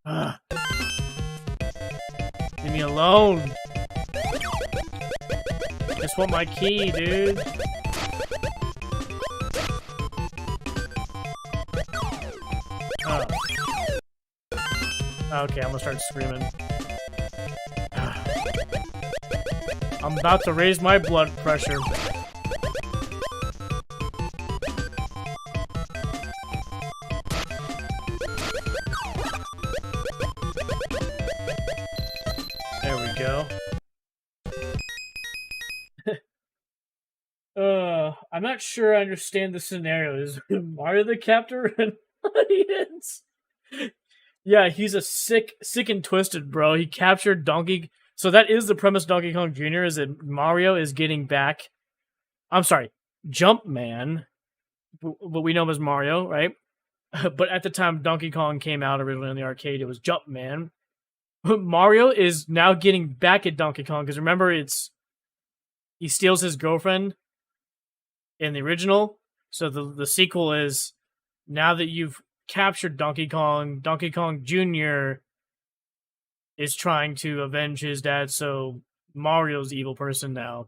Ugh. Leave me alone. Just just want my key, dude. Oh. Okay, I'm gonna start screaming. I'm about to raise my blood pressure. There we go. I'm not sure I understand the scenario. Is Mario the captor and audience? Yeah, he's a sick and twisted, bro. He captured Donkey. So that is the premise of Donkey Kong Jr. is that Mario is getting back. I'm sorry, Jumpman, what we know him as Mario, right? But at the time Donkey Kong came out originally in the arcade, it was Jumpman. Mario is now getting back at Donkey Kong because remember, he steals his girlfriend in the original. So the sequel is now that you've captured Donkey Kong Jr. is trying to avenge his dad, so Mario's the evil person now.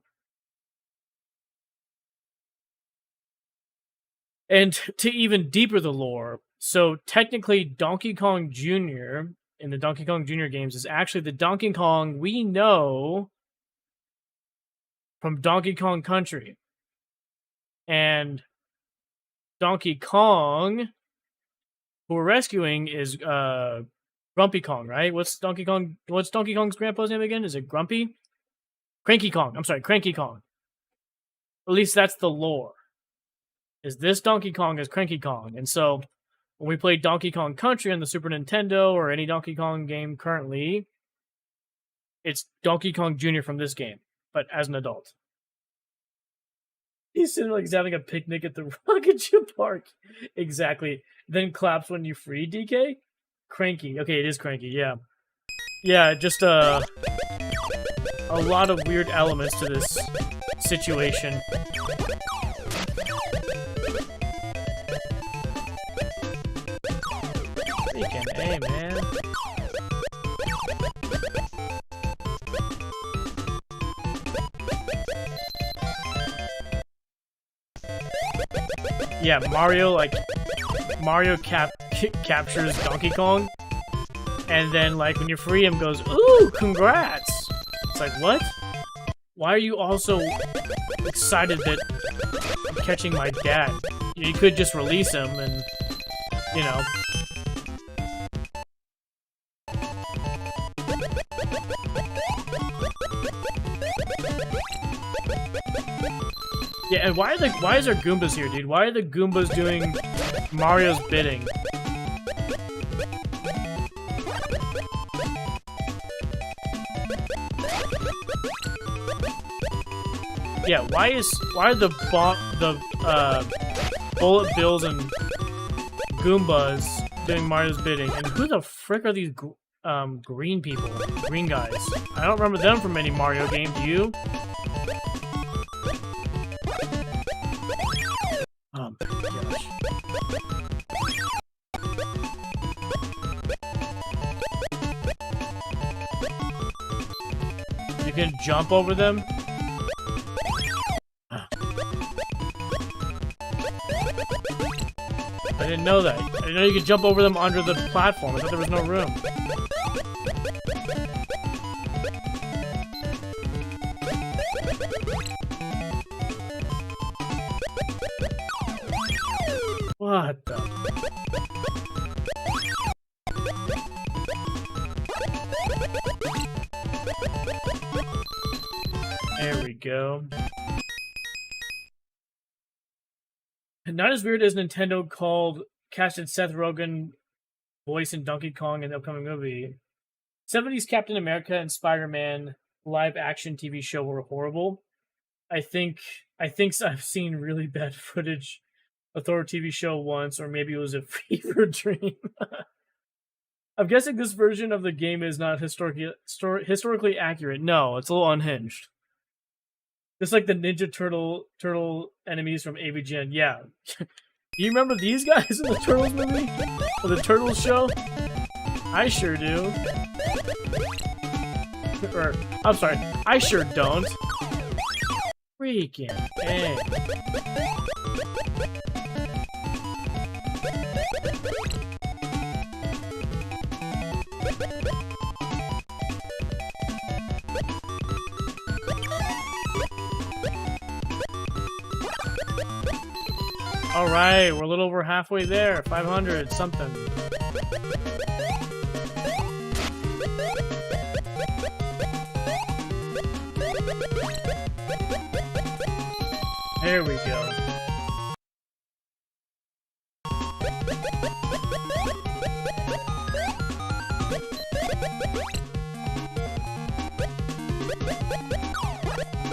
And to even deeper the lore, so technically Donkey Kong Jr. in the Donkey Kong Jr. games is actually the Donkey Kong we know from Donkey Kong Country. And Donkey Kong, who we're rescuing, is Grumpy Kong, right? What's Donkey Kong's grandpa's name again? Is it Grumpy? Cranky Kong. I'm sorry, Cranky Kong. At least that's the lore. Is this Donkey Kong is Cranky Kong. And so when we play Donkey Kong Country on the Super Nintendo or any Donkey Kong game currently, it's Donkey Kong Jr. from this game, but as an adult. He's sitting like he's having a picnic at the Rocket Ship Park. Exactly. Then claps when you free, DK? Cranky. Okay, it is Cranky, yeah. Yeah, just a lot of weird elements to this situation. Freaking A, man. Yeah, Mario captures Donkey Kong, and then like when you free him, goes, "Ooh, congrats!" It's like, what? Why are you also excited that I'm catching my dad? You could just release him, and you know. Yeah, and why is there Goombas here, dude? Why are the Goombas doing Mario's bidding? Yeah, why are the Bullet Bills and Goombas doing Mario's bidding? And who the frick are these green people? Green guys. I don't remember them from any Mario game, do you? Oh my gosh. You can jump over them? I didn't know that. I didn't know you could jump over them under the platform. I thought there was no room. What the? There we go. Not as weird as Nintendo casted Seth Rogen voice in Donkey Kong in the upcoming movie. 70s Captain America and Spider-Man live action TV show were horrible. I think I've seen really bad footage of Thor TV show once, or maybe it was a fever dream. I'm guessing this version of the game is not historically accurate. No, it's a little unhinged. Just like the Ninja Turtle enemies from AVGN. Yeah. You remember these guys in the Turtles movie? Or the Turtles show? I sure do. Or, I'm sorry, I sure don't. Freaking A. All right, we're a little over halfway there. 500 something. There we go.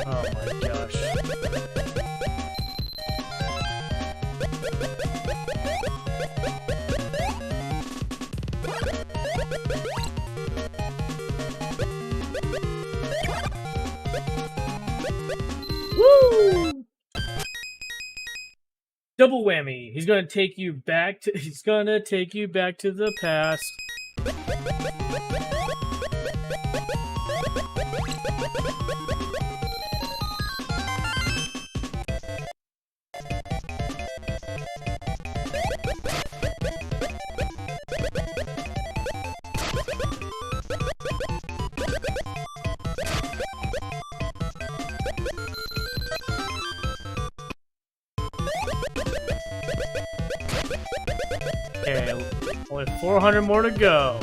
Oh my gosh. Woo! Double whammy. He's gonna take you back to the past. Okay, only 400 more to go.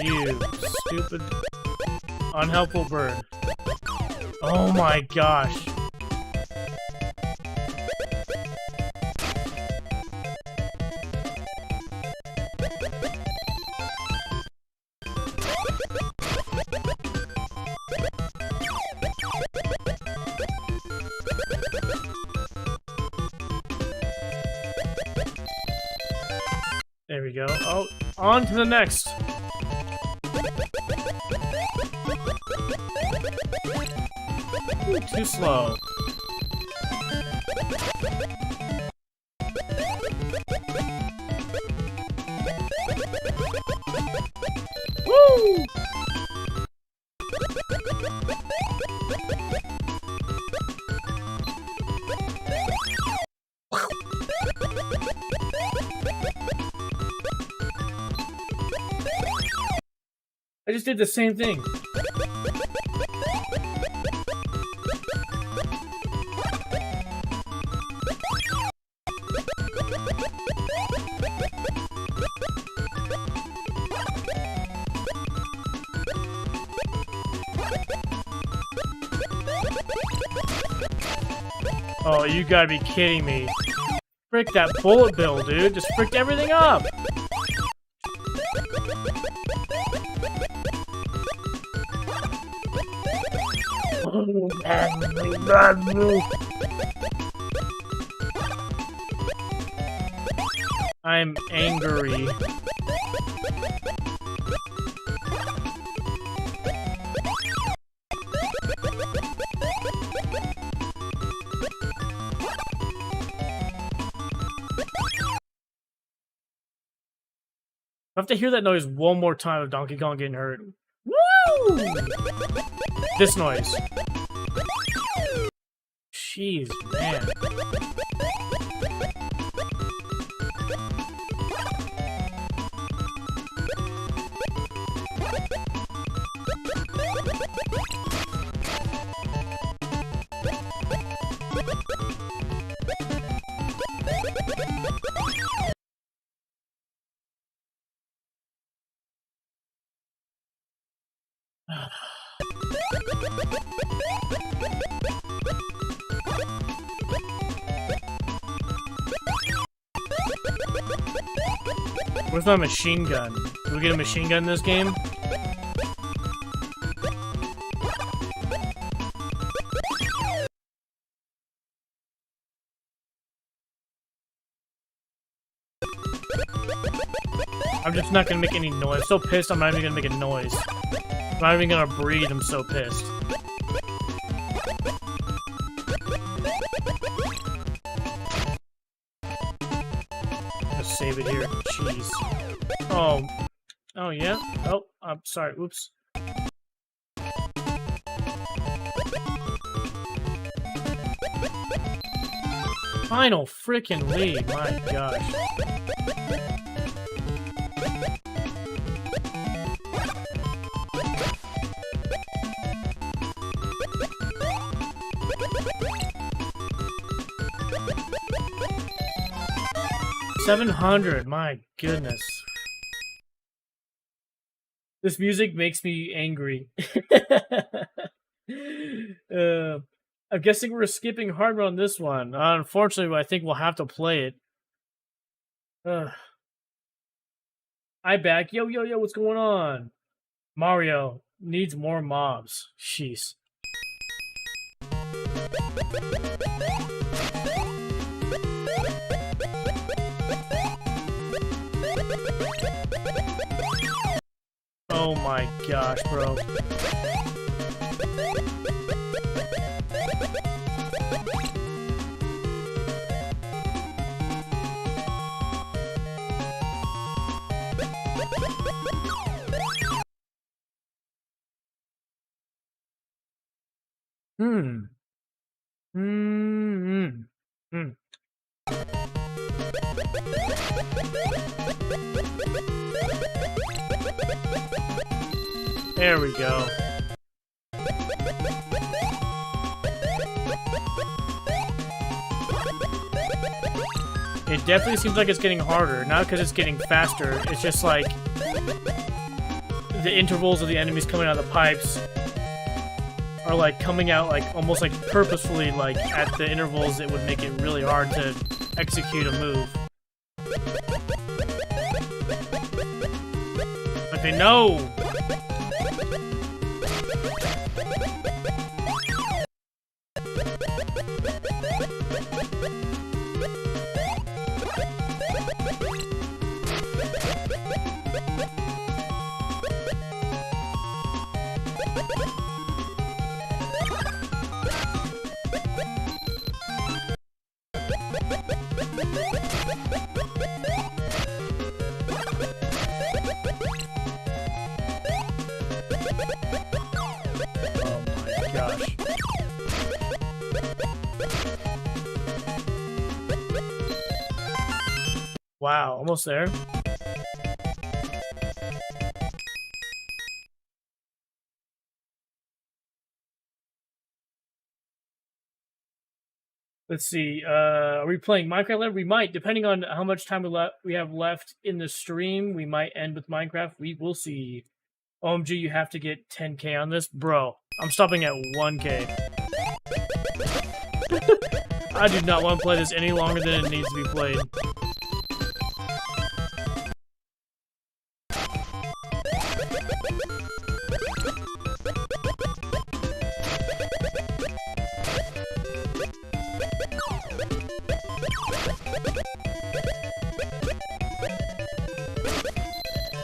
You stupid, unhelpful bird. Oh my gosh. There we go. Oh, on to the next. Ooh, too slow. Woo! I just did the same thing. Oh, you gotta be kidding me. Frick that bullet bill, dude. Just fricked everything up. I'm angry. I have to hear that noise one more time of Donkey Kong getting hurt. Woo! This noise. Jeez, man. Where's my machine gun? Do we get a machine gun in this game? I'm just not gonna make any noise. I'm so pissed I'm not even gonna make a noise. I'm not even gonna breathe, I'm so pissed. save it here. Jeez. Oh. Oh, yeah? Oh, I'm sorry. Oops. Final frickin' lead. My gosh. $700. My goodness. This music makes me angry. I'm guessing we're skipping hard on this one. Unfortunately, I think we'll have to play it. I back. Yo, what's going on? Mario needs more mobs. Jeez. Oh my gosh, bro. There we go. It definitely seems like it's getting harder. Not because it's getting faster. It's just like the intervals of the enemies coming out of the pipes are like coming out like almost like purposefully like at the intervals that would make it really hard to execute a move. Okay, no! Wow, almost there. Let's see. Are we playing Minecraft? We might, depending on how much time we have left in the stream. We might end with Minecraft. We will see. OMG, you have to get 10K on this, bro. I'm stopping at 1K. I do not want to play this any longer than it needs to be played.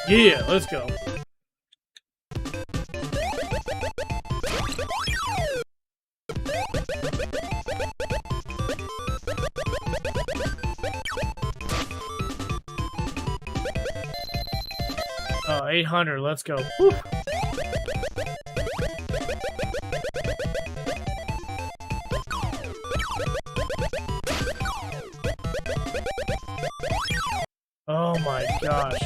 Yeah, let's go. Oh, 800, let's go. Whew. Oh my gosh.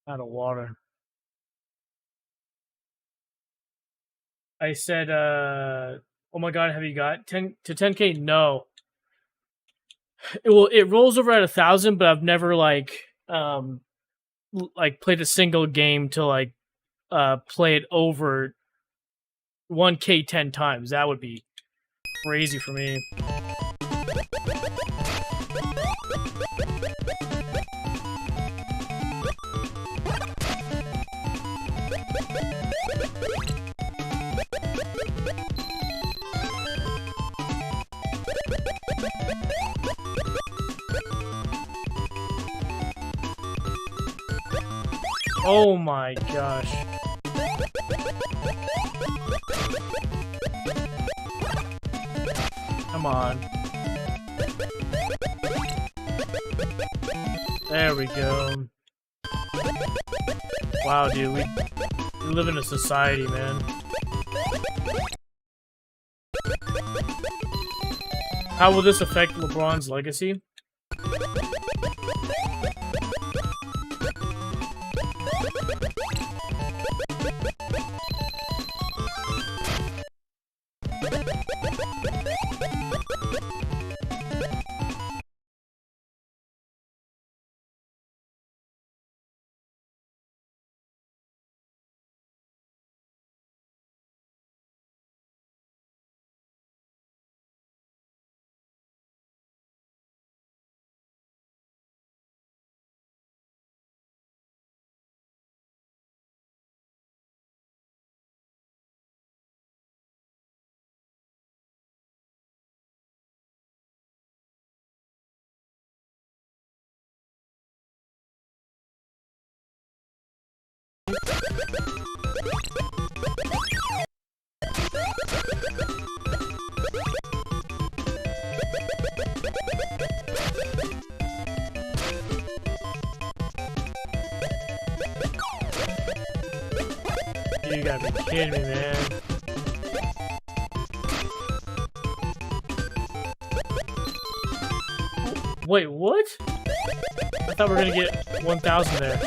Out of water. I said, oh my god, have you got 10 to 10K? No. It rolls over at 1,000, but I've never like played a single game to like play it over 1K 10 times. That would be crazy for me. Oh my gosh. Come on. There we go. Wow, dude, we live in a society, man. How will this affect LeBron's legacy? You gotta be kidding me, man. Wait, what? I thought we were gonna get 1,000 there.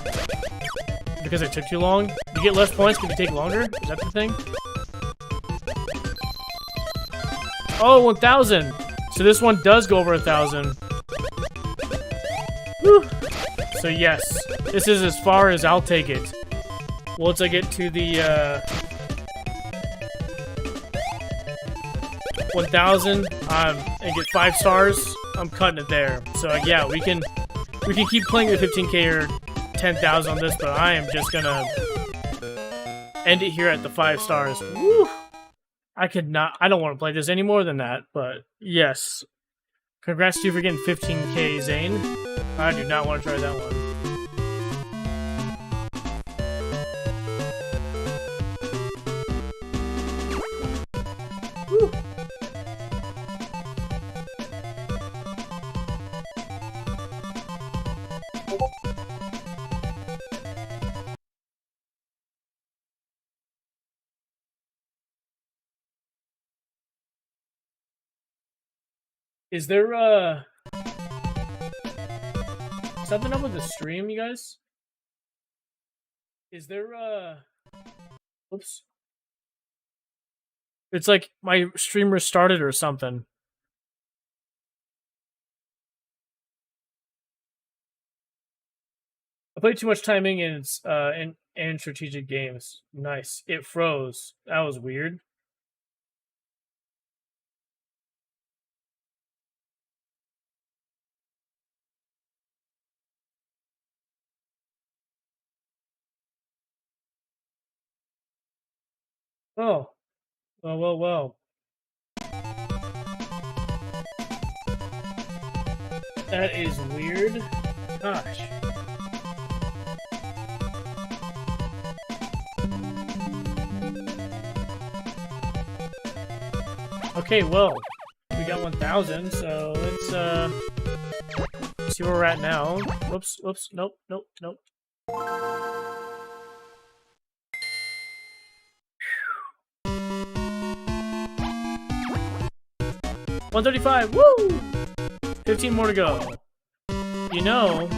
Because it took too long? You get less points because you take longer? Is that the thing? Oh, 1,000! So this one does go over 1,000. Whew. So yes, this is as far as I'll take it. Once I get to the 1,000 and get 5 stars, I'm cutting it there. So yeah, we can keep playing the 15k or 10,000 on this, but I am just gonna end it here at the 5 stars. Woo! I don't want to play this any more than that, but yes. Congrats to you for getting 15k, Zane. I do not want to try that one. Woo! Is there, something up with the stream, you guys? Is there, oops. It's like my stream restarted or something. I played too much timing and strategic games. Nice. It froze. That was weird. Oh. Well. That is weird. Gosh. Okay, well, we got 1,000, so let's see where we're at now. Whoops, nope. 135, woo! 15 more to go. You know...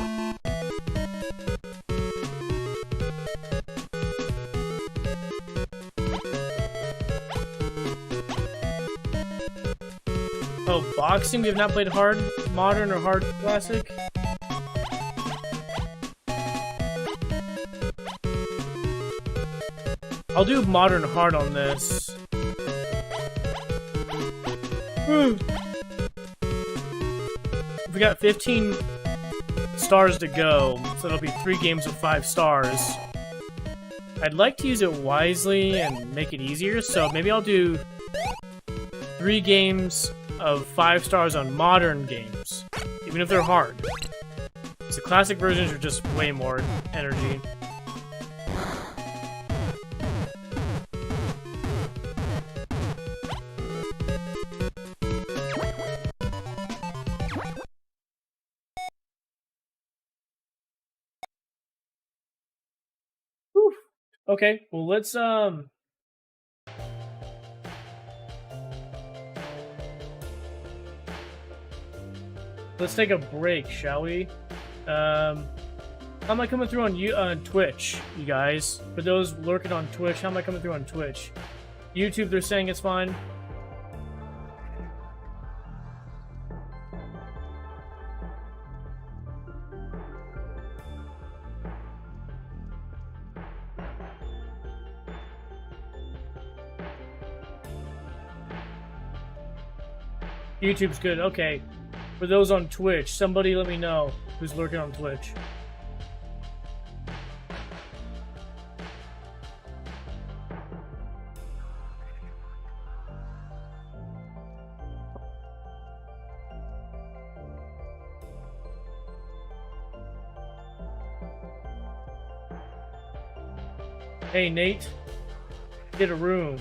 Oh, boxing? We have not played hard, modern, or hard classic? I'll do modern hard on this. We got 15 stars to go, so it'll be 3 games of 5 stars. I'd like to use it wisely and make it easier, so maybe I'll do 3 games of 5 stars on modern games, even if they're hard. So classic versions are just way more energy. Okay, well let's take a break, shall we? How am I coming through on Twitch, you guys? For those lurking on Twitch, how am I coming through on Twitch? YouTube, they're saying it's fine. YouTube's good. Okay. For those on Twitch, somebody let me know who's lurking on Twitch. Hey, Nate. Get a room.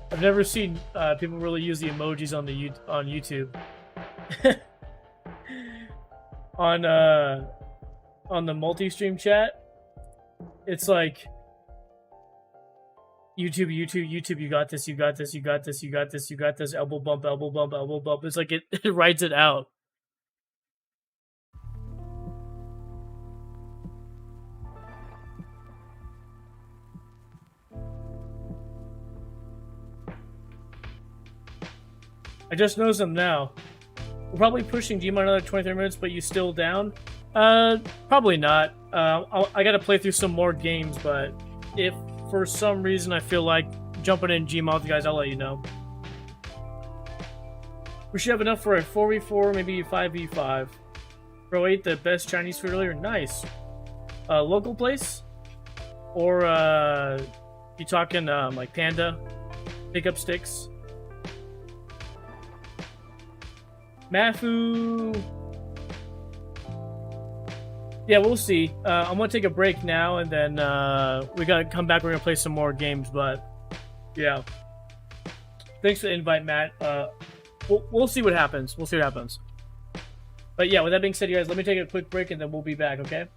I've never seen people really use the emojis on YouTube. On the multi-stream chat, it's like YouTube, you got this, you got this, you got this, you got this, you got this, elbow bump, elbow bump, elbow bump. It's like it writes it out. I just noticed them now. We're probably pushing Gma another 23 minutes, but you still down? Probably not. I gotta play through some more games, but if for some reason I feel like jumping in Gma with you guys, I'll let you know. We should have enough for a 4v4, maybe 5v5. Bro ate the best Chinese food earlier. Nice. Local place? Or, you talking, like Panda? Pickup sticks? Mafu. Yeah, we'll see. I'm gonna take a break now, and then we gotta come back. We're gonna play some more games, but yeah. Thanks for the invite, Matt. We'll see what happens. We'll see what happens. But yeah, with that being said, you guys, let me take a quick break, and then we'll be back. Okay.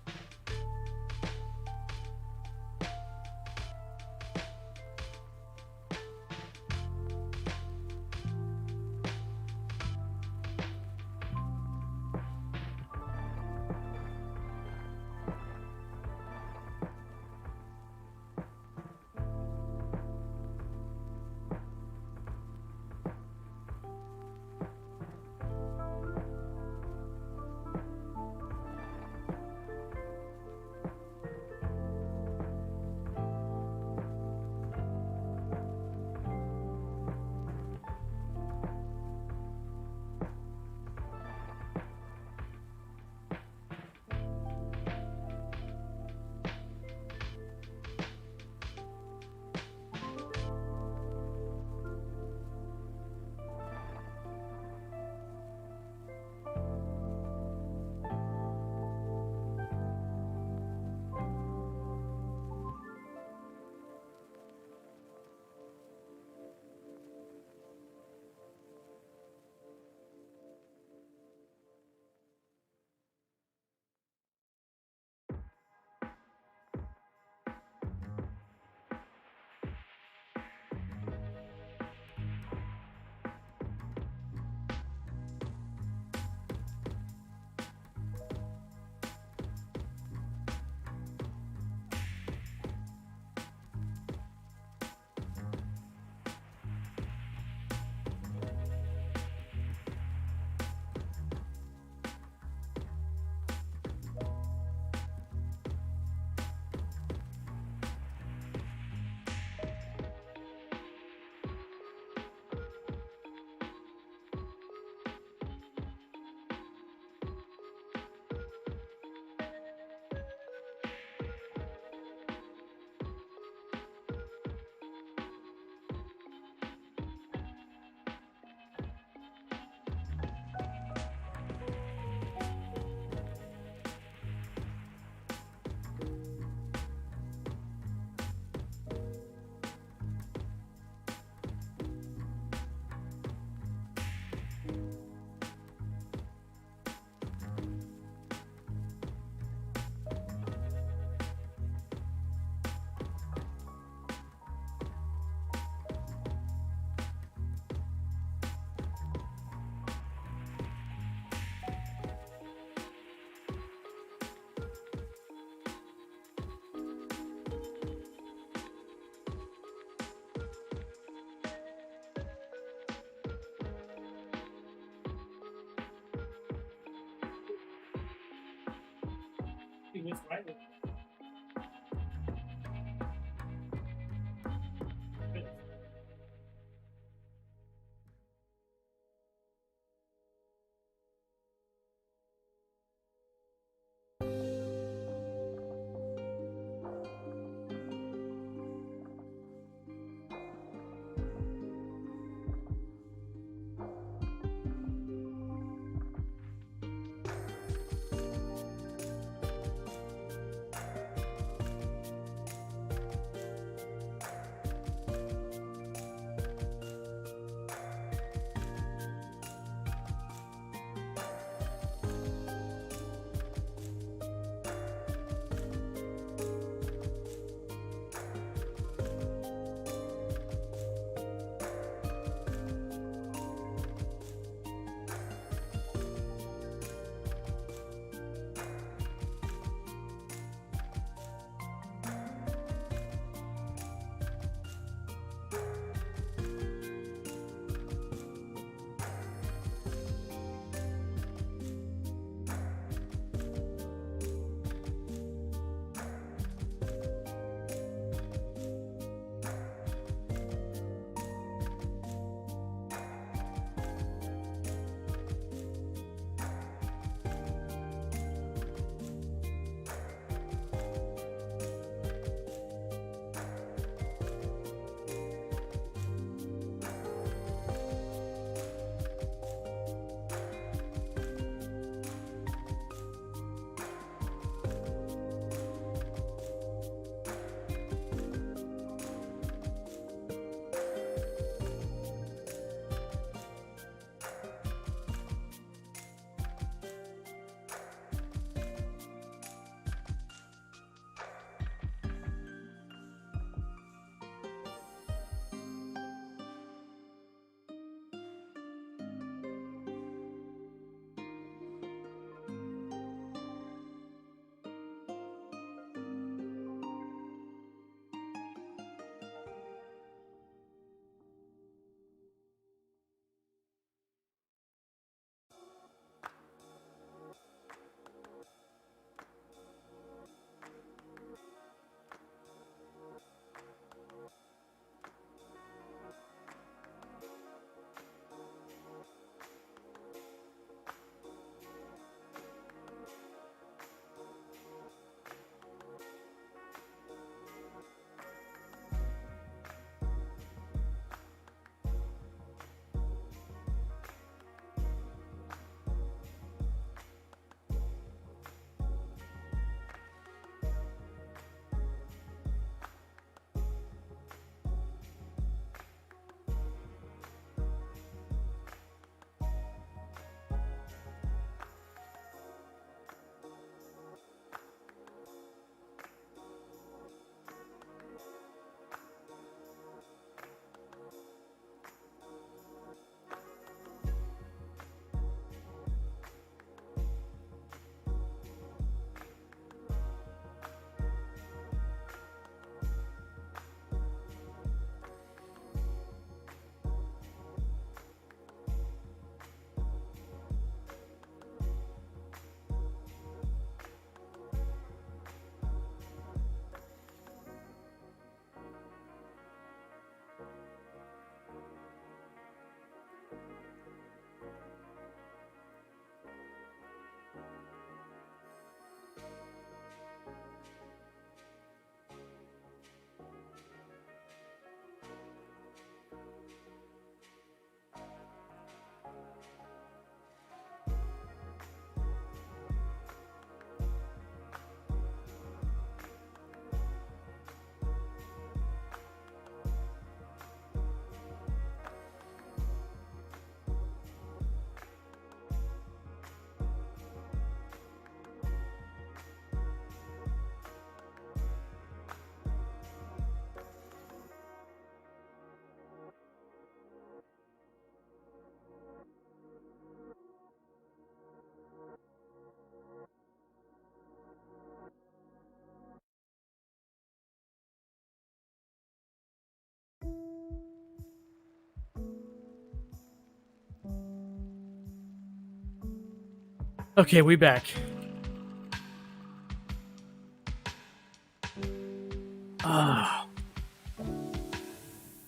Okay, we back.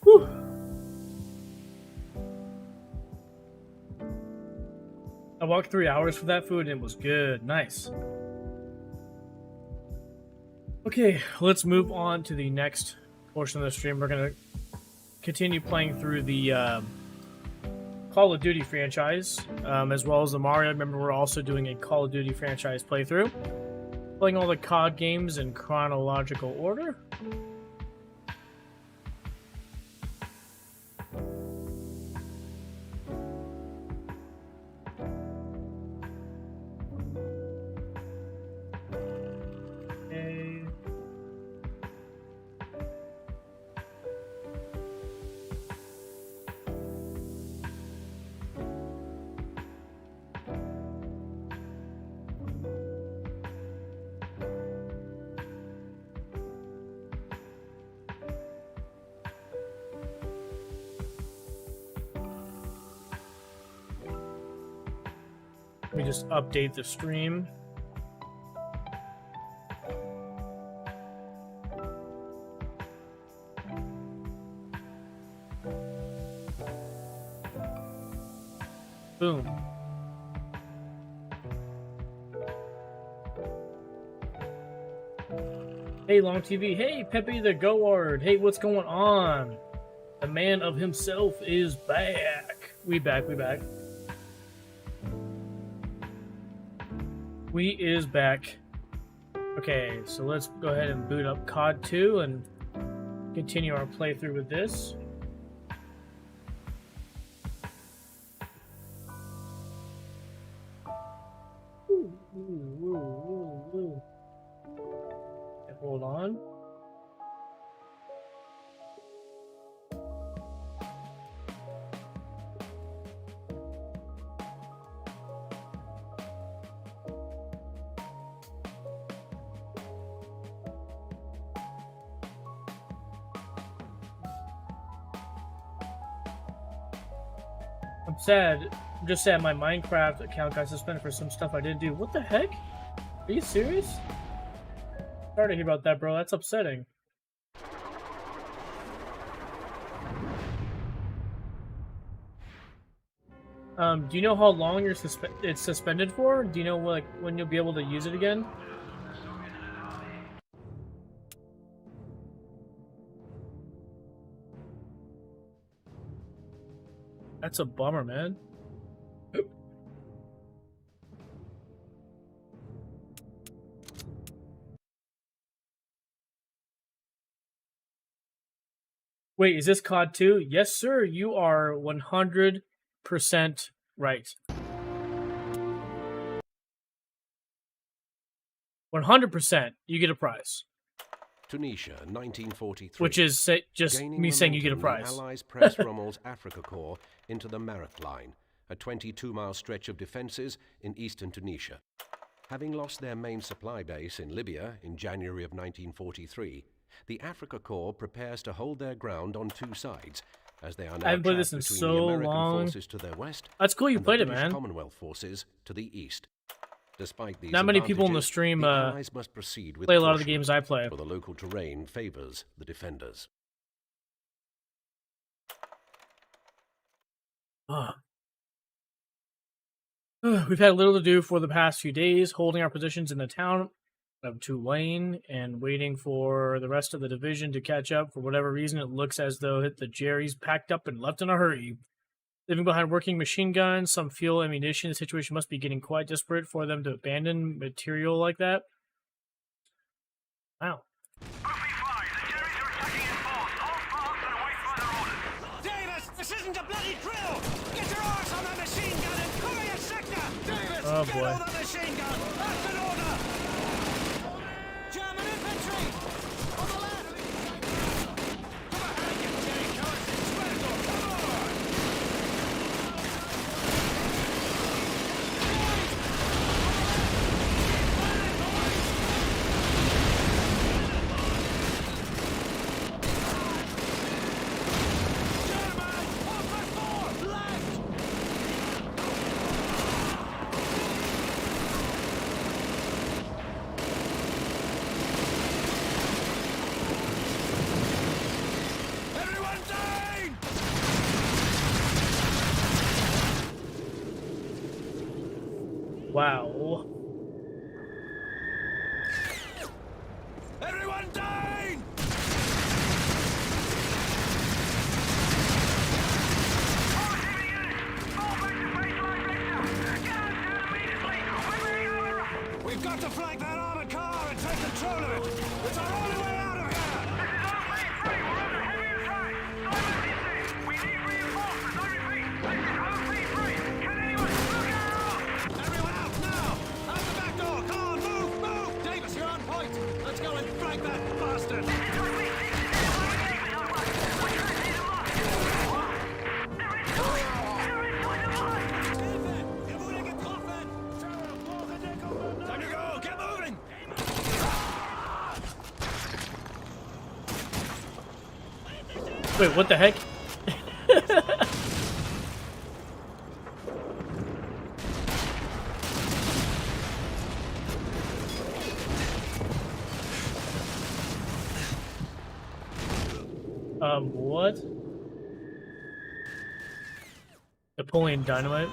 Whew. I walked 3 hours for that food and it was good. Nice. Okay, let's move on to the next portion of the stream. We're going to continue playing through the Call of Duty franchise, as well as the Mario. Remember, we're also doing a Call of Duty franchise playthrough. Playing all the COD games in chronological order. Okay. Let me just update the stream. Boom. Hey, Long TV. Hey, Pepe the Goard. Hey, what's going on? The man of himself is back. We back. We is back. Okay, so let's go ahead and boot up COD 2 and continue our playthrough with this. Okay, hold on. I'm sad. I'm just sad my Minecraft account got suspended for some stuff I didn't do. What the heck? Are you serious? Sorry to hear about that, bro. That's upsetting. Do you know how long it's suspended for? Do you know like when you'll be able to use it again? That's a bummer, man. Wait, is this COD 2? Yes, sir. You are 100% right. 100%. You get a prize. Tunisia, 1943. Which is just me saying you get a prize. The Allies pressed Rommel's Africa Corps into the Mareth Line, a 22-mile stretch of defences in eastern Tunisia. Having lost their main supply base in Libya in January of 1943, the Africa Corps prepares to hold their ground on two sides, as they are now trapped between the American forces to their west. That's cool you played it, man. Commonwealth forces to the east. Despite these not many people in the stream must proceed with play a lot of the games I play. For the local terrain favors the defenders. We've had little to do for the past few days, holding our positions in the town of Tulane and waiting for the rest of the division to catch up. For whatever reason, it looks as though the Jerry's packed up and left in a hurry. Living behind working machine guns, some fuel, ammunition, the situation must be getting quite desperate for them to abandon material like that. Wow. Davis, this isn't a bloody drill! Get your arse on that machine gun and cover your sector! Davis, oh get boy. on the machine gun! That's an order! German infantry! On the left! Come on, you Jerry Cohen! Come on! Wow. Everyone down! We've got to flank that armored car and take control of it. It's our only way out of here. We need reinforcements. I repeat, this is OP3. Can anyone look out? Everyone out now! Out the back door! Come on, move, move! Davis, you're on point. Let's go and flank that bastard. Time to go! Get moving! Wait, what the heck? What? Napoleon Dynamite?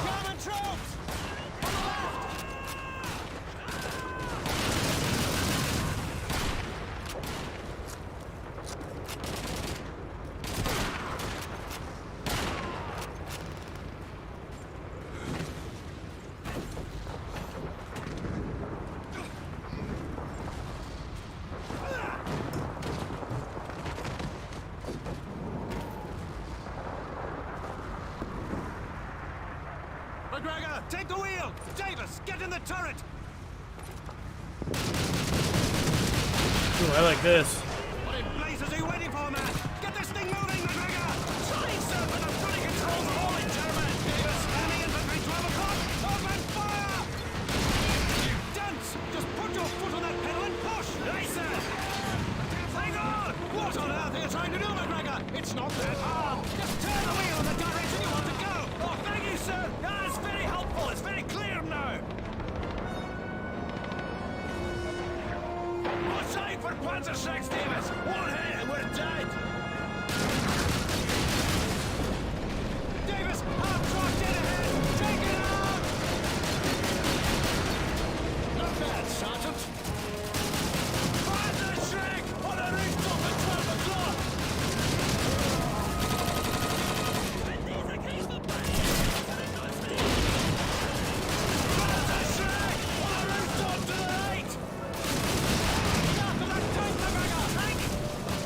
German troops! On the left! McGregor, take the wheel! Davis, get in the turret! Ooh, I like this. What in blazes are you waiting for, man? Get this thing moving, McGregor! Trying, sir, but I'm fully controls of all in German! Davis, enemy infantry 12 o'clock! Open fire! You dunce! Just put your foot on that pedal and push! Aye, sir! Hang on! What on earth are you trying to do, McGregor? It's not that hard! Just turn the wheel in the direction you want to go! Oh, thank you, sir! Yeah, it's very helpful! It's very clear now! Watch out for Panzer Six, Davis! One hit and we're dead! Davis, half truck dead ahead! Take it out! Not bad, Sergeant! Panzer Six! On the rooftop at 12 o'clock! Panzer Six! On the rooftop to the right! After that tank, McGregor! Tank?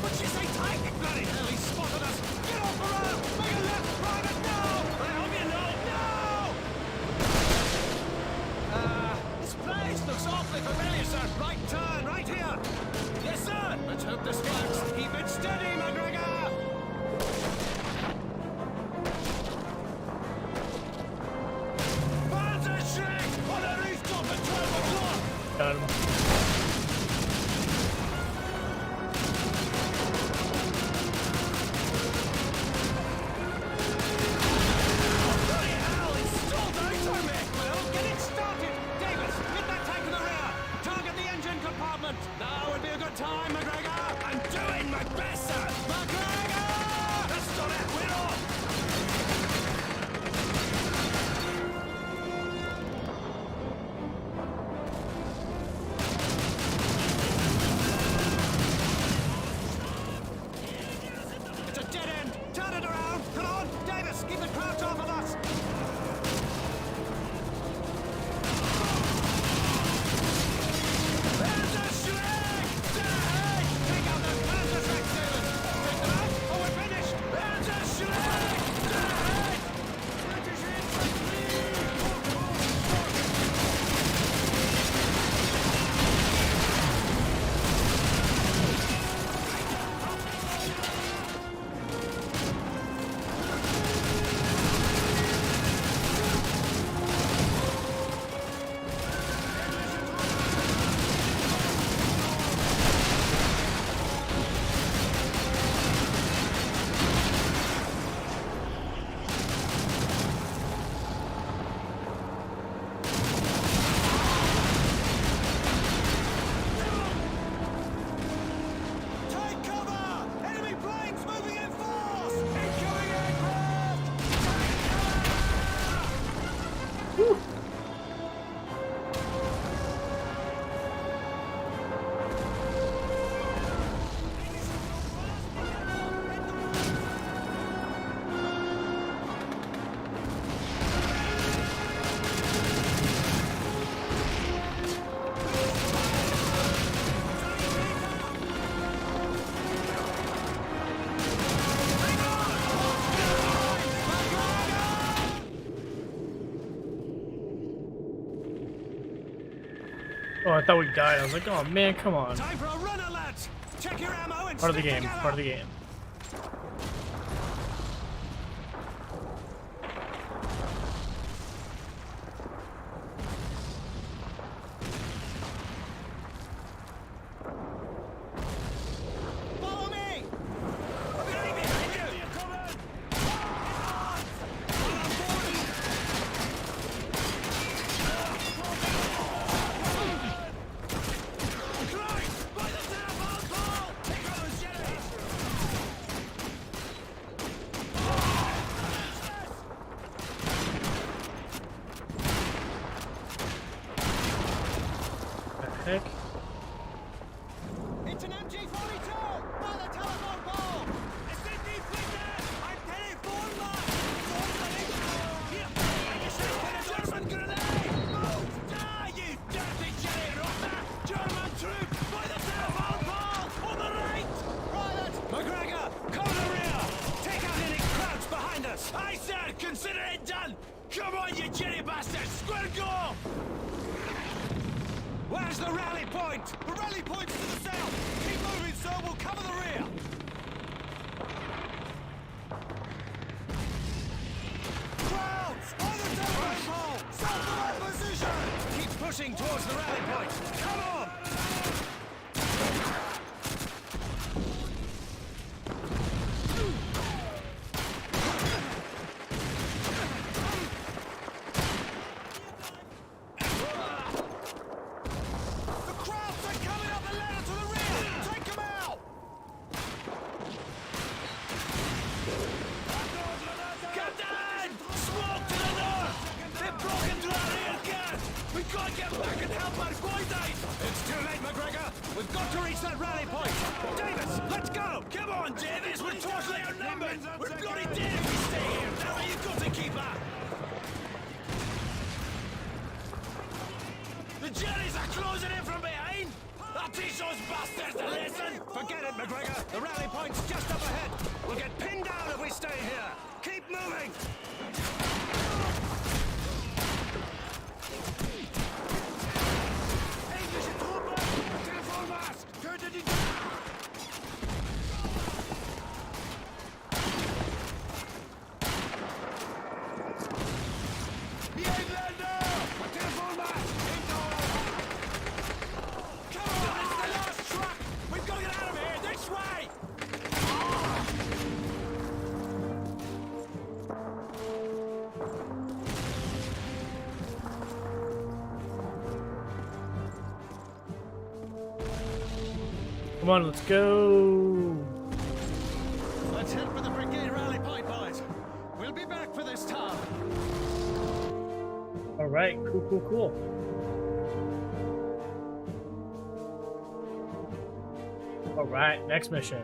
What'd you say, tank? Oh, I thought we died. I was like, oh man, come on. Time for a runner, lads. Check your ammo and Part of the stick game. together. Part of the game. Follow me. Behind you. You're coming. Christ! By the telephone pole! Here goes Jenny! The heck? It's an MG42! By the telephone pole! It's the deflector! I'm heading for mine! Here! A German grenade! Move! Die, you dirty Jenny rotter! German troop! By the telephone pole! On the right! Private! McGregor! Cover the rear! Take out any crowds behind us! Aye, sir! Consider it done! Come on, you Jenny bastards! Square go! Where's the rally point? The rally point's to the south! Keep moving, sir! We'll cover the rear! Crowds! On the telephone pole! South of our position! Keep pushing towards the rally point! Come on! The crowds are coming up the ladder to the rear! Take them out! Captain! Smoke to the north! They've broken through our rear guard! We've got to get back and help our squad-mates! It's too late, McGregor! We've got to reach that rally point! Davis, let's go! Come on, Davis! We're totally outnumbered! We're bloody dead if we stay here! Now you've got to keep up! The Jerry's are closing in from behind! I'll teach those bastards a lesson! Forget it, McGregor! The rally point's just up ahead! We'll get pinned down if we stay here! Keep moving! Englische Truppe! Telefonmast! Tötet die... Die Engländer! Telefonmast! Come on, it's the last truck! We've got to get out of here! This way! Come on, let's go. Let's head for the brigade rally point, boys. We'll be back for this time. All right, cool. All right, next mission.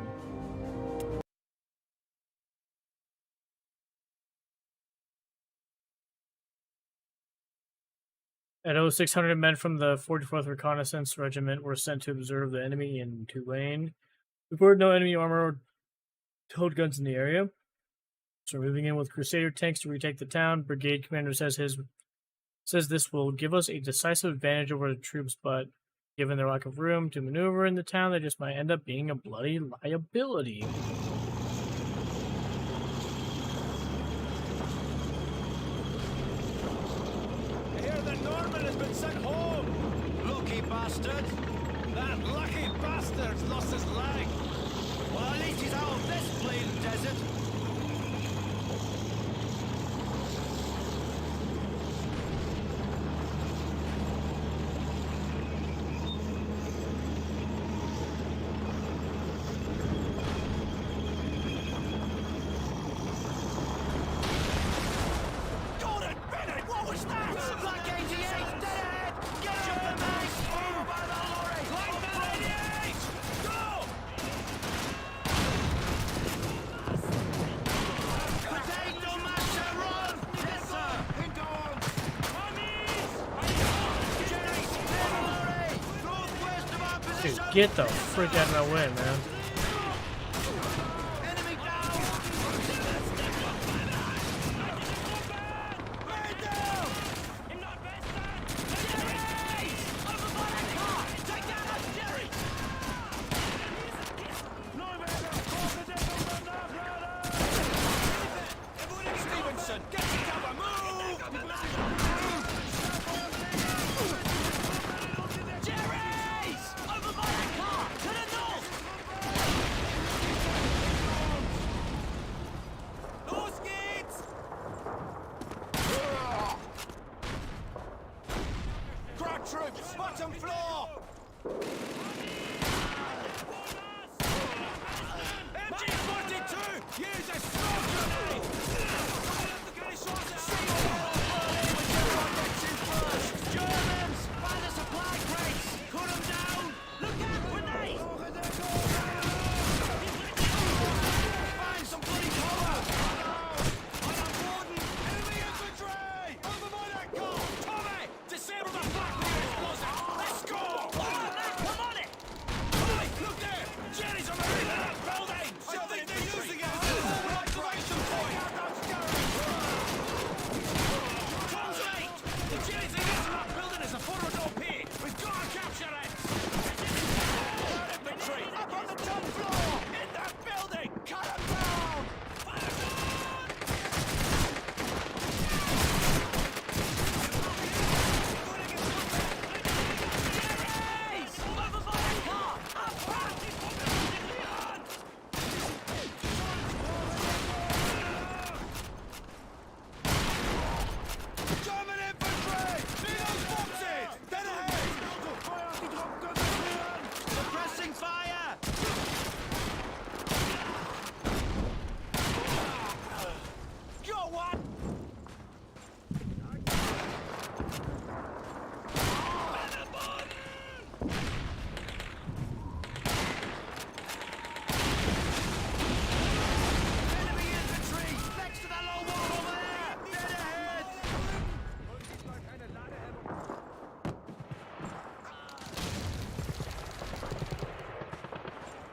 At 0600 men from the 44th Reconnaissance Regiment were sent to observe the enemy in Tulane. Reported no enemy armor or towed guns in the area. So moving in with Crusader tanks to retake the town. Brigade commander says this will give us a decisive advantage over the troops, but given their lack of room to maneuver in the town, they just might end up being a bloody liability. I hear that Norman has been sent home. Lucky bastard. That lucky bastard's lost his leg. Well, at least he's out of this plain desert. Gordon! Bennett! What was that? Black 88! Dead ahead! Get over, mate! Over by the lorry! Black 88! Go! Potato masher, run! Yes, sir! Into him! Jenny, clear the lorry! Northwest of our Dude, position! get the frick out of my way, man. Enemy down! Man down!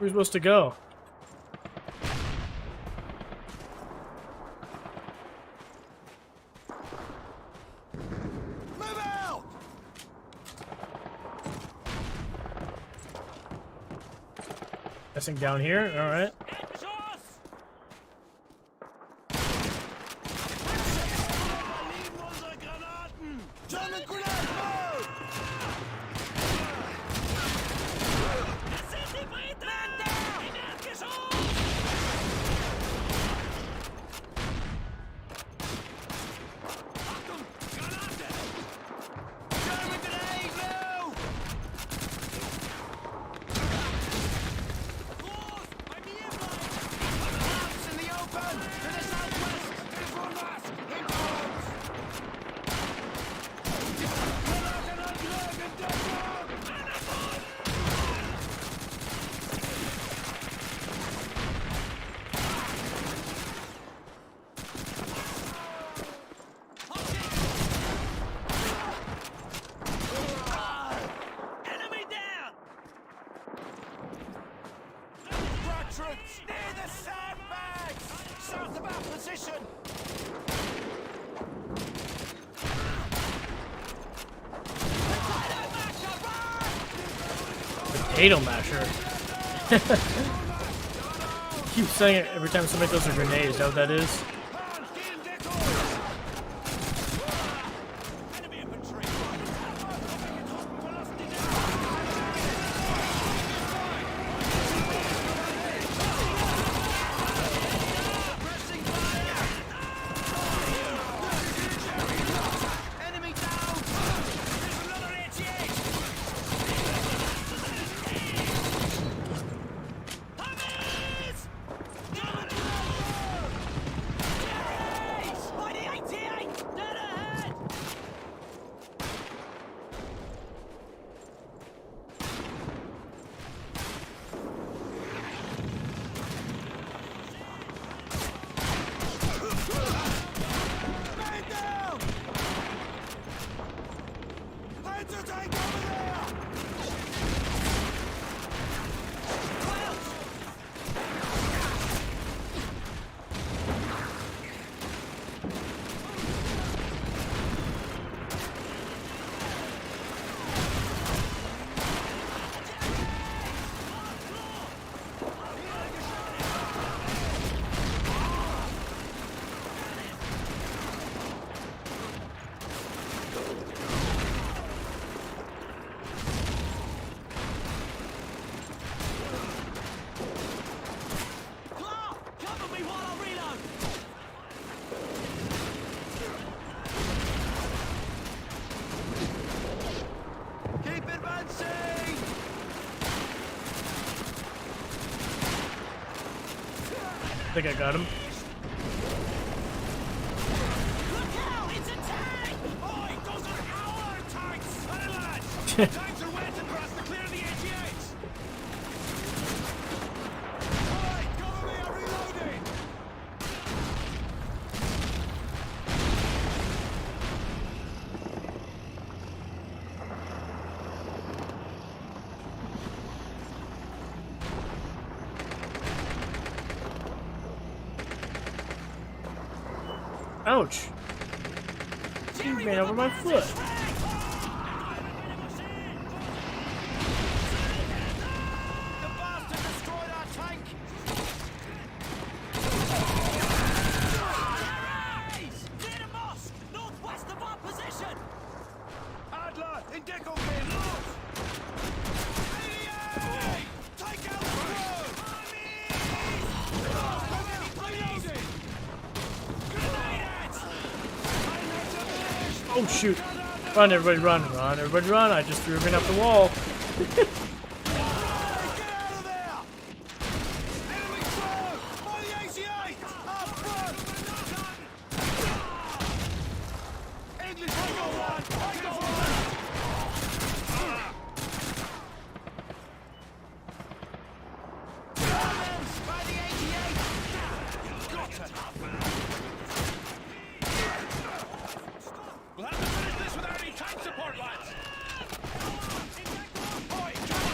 Where are we supposed to go? Move out! Guessing down here. All right. German grenade, move! German grenade, move! Arms in the open! To the southwest! Everyone mask! Inbounds! Enemy down! Troops near the sandbags! South of our position! Potato masher. Keep saying it every time somebody throws a grenade. Is that what that is? Enemy down! There's another 88! Hummies! Yes! By the 88! Dead ahead! Man down! Heads are tank over there! Clark, cover me while I reload! Keep advancing! I think I got him. Look out! It's a tank! Oi, those are our tanks! Hey, lads! The tanks are waiting for us to clear the 88s! Alright, cover me, I'm reloading! Ouch! He ran over my foot. The bastard destroyed our tank! Near the mosque! Northwest of our position! Adler, in Dickelby, north! 88! Take out the road! Reloading! Grenade! Oh shoot! Run, everybody, run! Run, everybody, run! I just threw a grenade up the wall. Get out of there! Enemy throw! By the 88! Up front! English Eagle 1! Eagle 1! Germans! By the 88! Got it! We'll have to finish this without any tank support, lads! Oi, German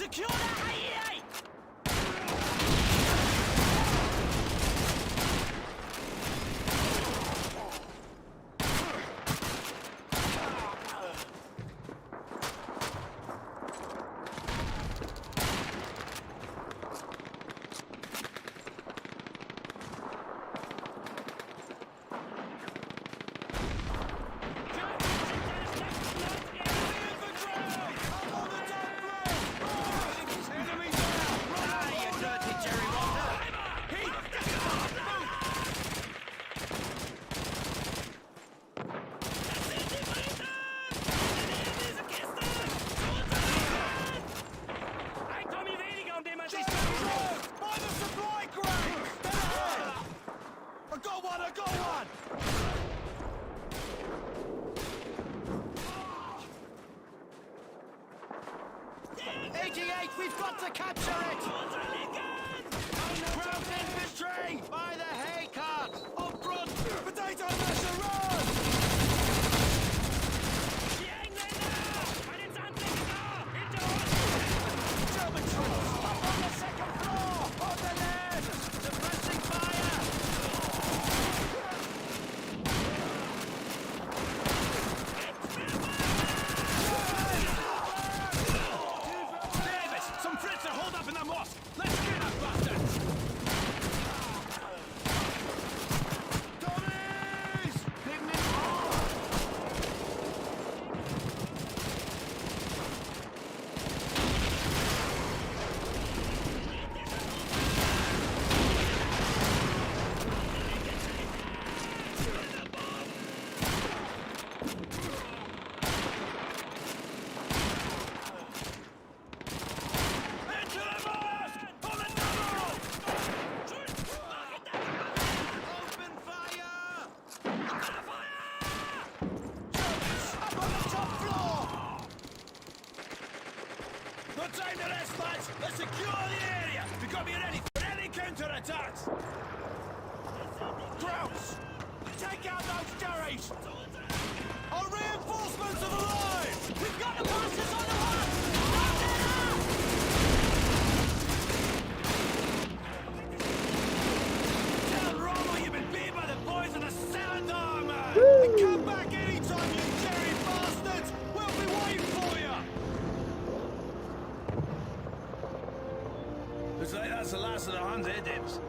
Secure that AEA! I got one! 88, we've got to capture it! Ground infantry! By the hay cart! Up front! Potato masher, run! German troops! Up on the second floor! On the left! Suppressing fire! Some Fritz are holed up in the mosque! Let's get that bastards! Tommies! Pigmen! Into the mosque! On the double! Open fire! Germans, up on the top floor! No time to rest, lads! Let's secure the area! We've got to be ready for any counter-attacks! Krauts! Take out those Jerrys! Our reinforcements have arrived! We've got the bastards on the run! Tell Romo you've been beat by the boys of the Sound Armor! And come back anytime, you Jerry bastards! We'll be waiting for you! Looks like that's the last of the hunt, eh, Dibs?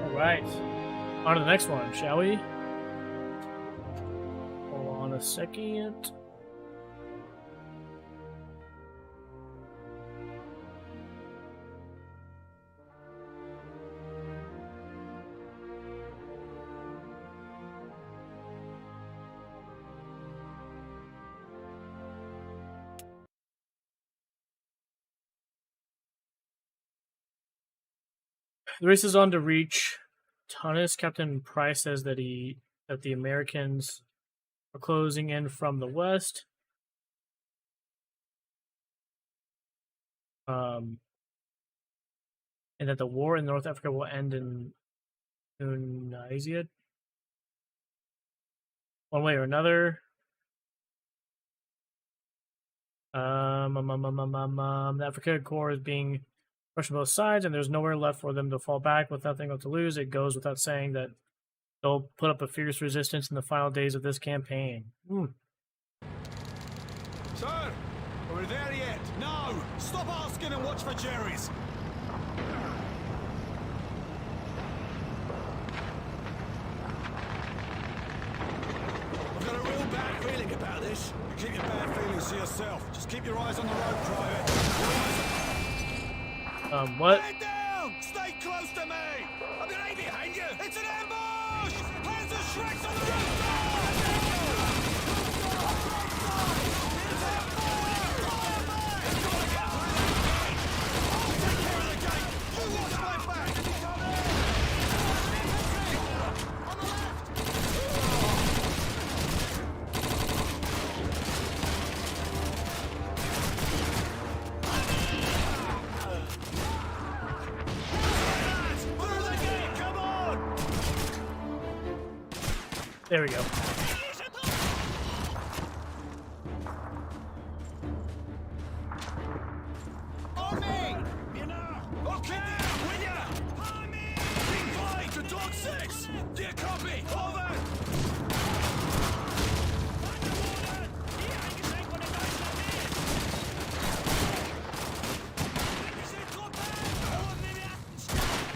Alright. On to the next one, shall we? Hold on a second. The race is on to reach Tunis. Captain Price says that the Americans are closing in from the west. And that the war in North Africa will end in Tunisia. One way or another. The Africa Corps is being pushed on both sides, and there's nowhere left for them to fall back with nothing to lose. It goes without saying that they'll put up a fierce resistance in the final days of this campaign. Sir, are we there yet? No! Stop asking and watch for Jerry's! I've got a real bad feeling about this. You keep your bad feelings to yourself. Just keep your eyes on the road, Private. What? Head down! Stay close to me! I'm right behind you! It's an ambush! Hands of Shreks on the There we go. On me! Okay, with ya! Big fight to Dog 6! Do you copy? Over!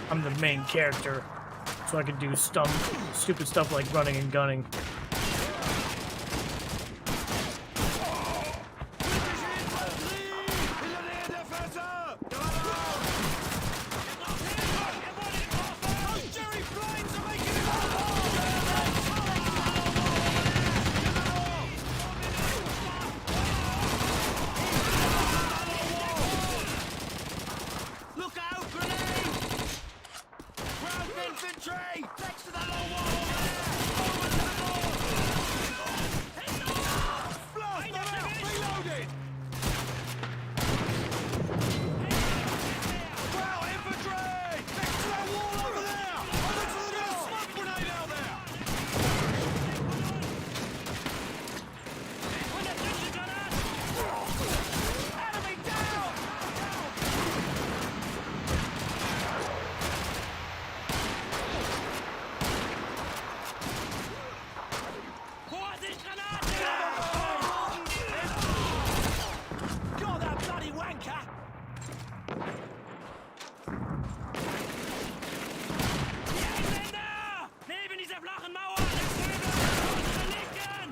I'm the main character, so I can do stupid stuff like running and gunning. Look out, grenade! Ground infantry! Next to that low wall over there! Over to the north! Blast them out! Reloaded! Ground infantry! Next to that wall over there! Looks like there's a smoke grenade out there! Enemy down! God, that bloody wanker! Die Engländer! Neben dieser flachen Mauer! Unsere Linken!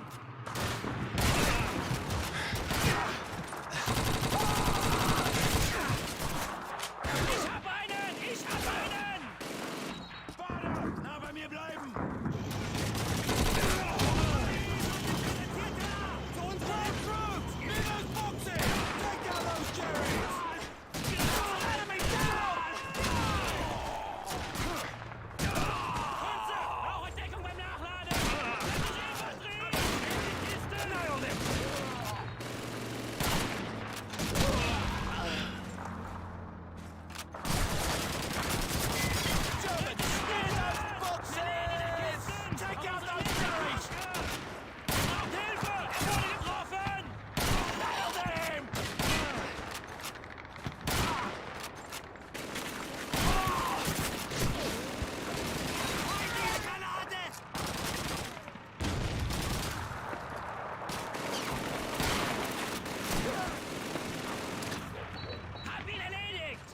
Ich hab einen! Ich hab einen! Sparta! Na, bei mir bleiben! To unsere troops! Near those boxes! Take down those cherries! Enemy down! Panzer! Brauche Deckung beim Nachladen! Kiste! Nailed him! German! Near those boxes! Take out those cherries! Hilfe! Er wurde getroffen! Nailed him! Granate! Hab ihn erledigt!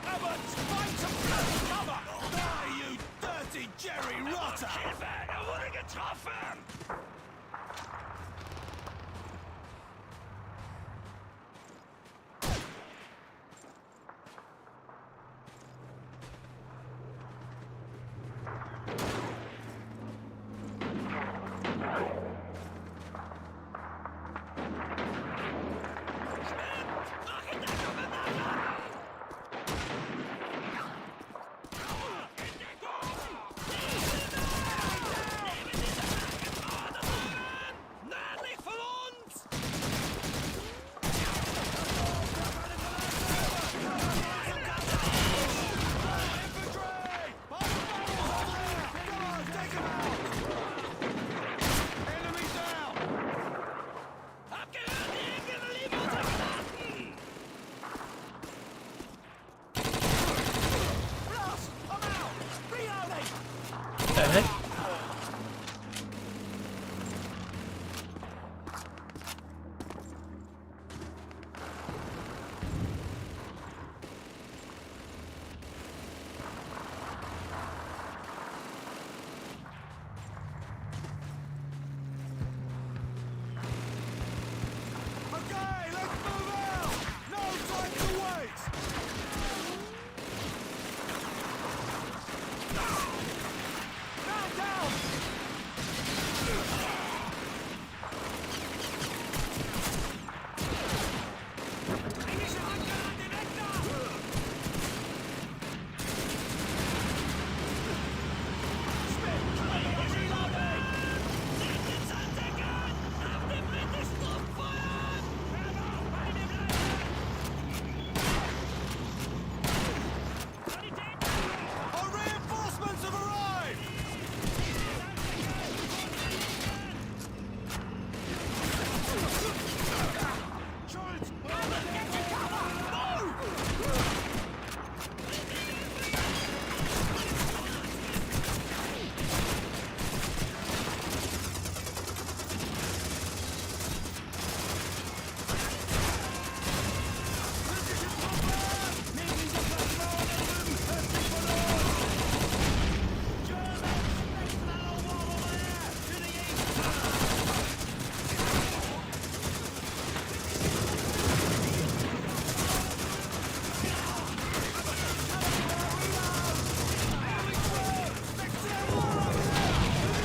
Roberts, find some bloody cover! Die, you dirty Jerry Rotter! Hilfe! Er wurde getroffen!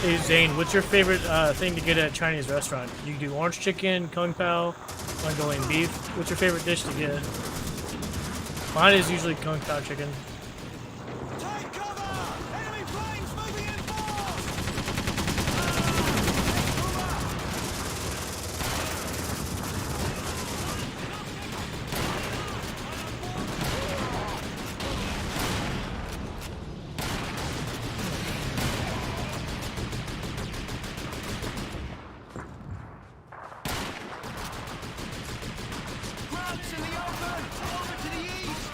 Hey Zane, what's your favorite thing to get at a Chinese restaurant? You do orange chicken, kung pao, Mongolian beef. What's your favorite dish to get? Mine is usually kung pao chicken. Take cover! Enemy planes moving in fast! Grabs in the open! Over to the east!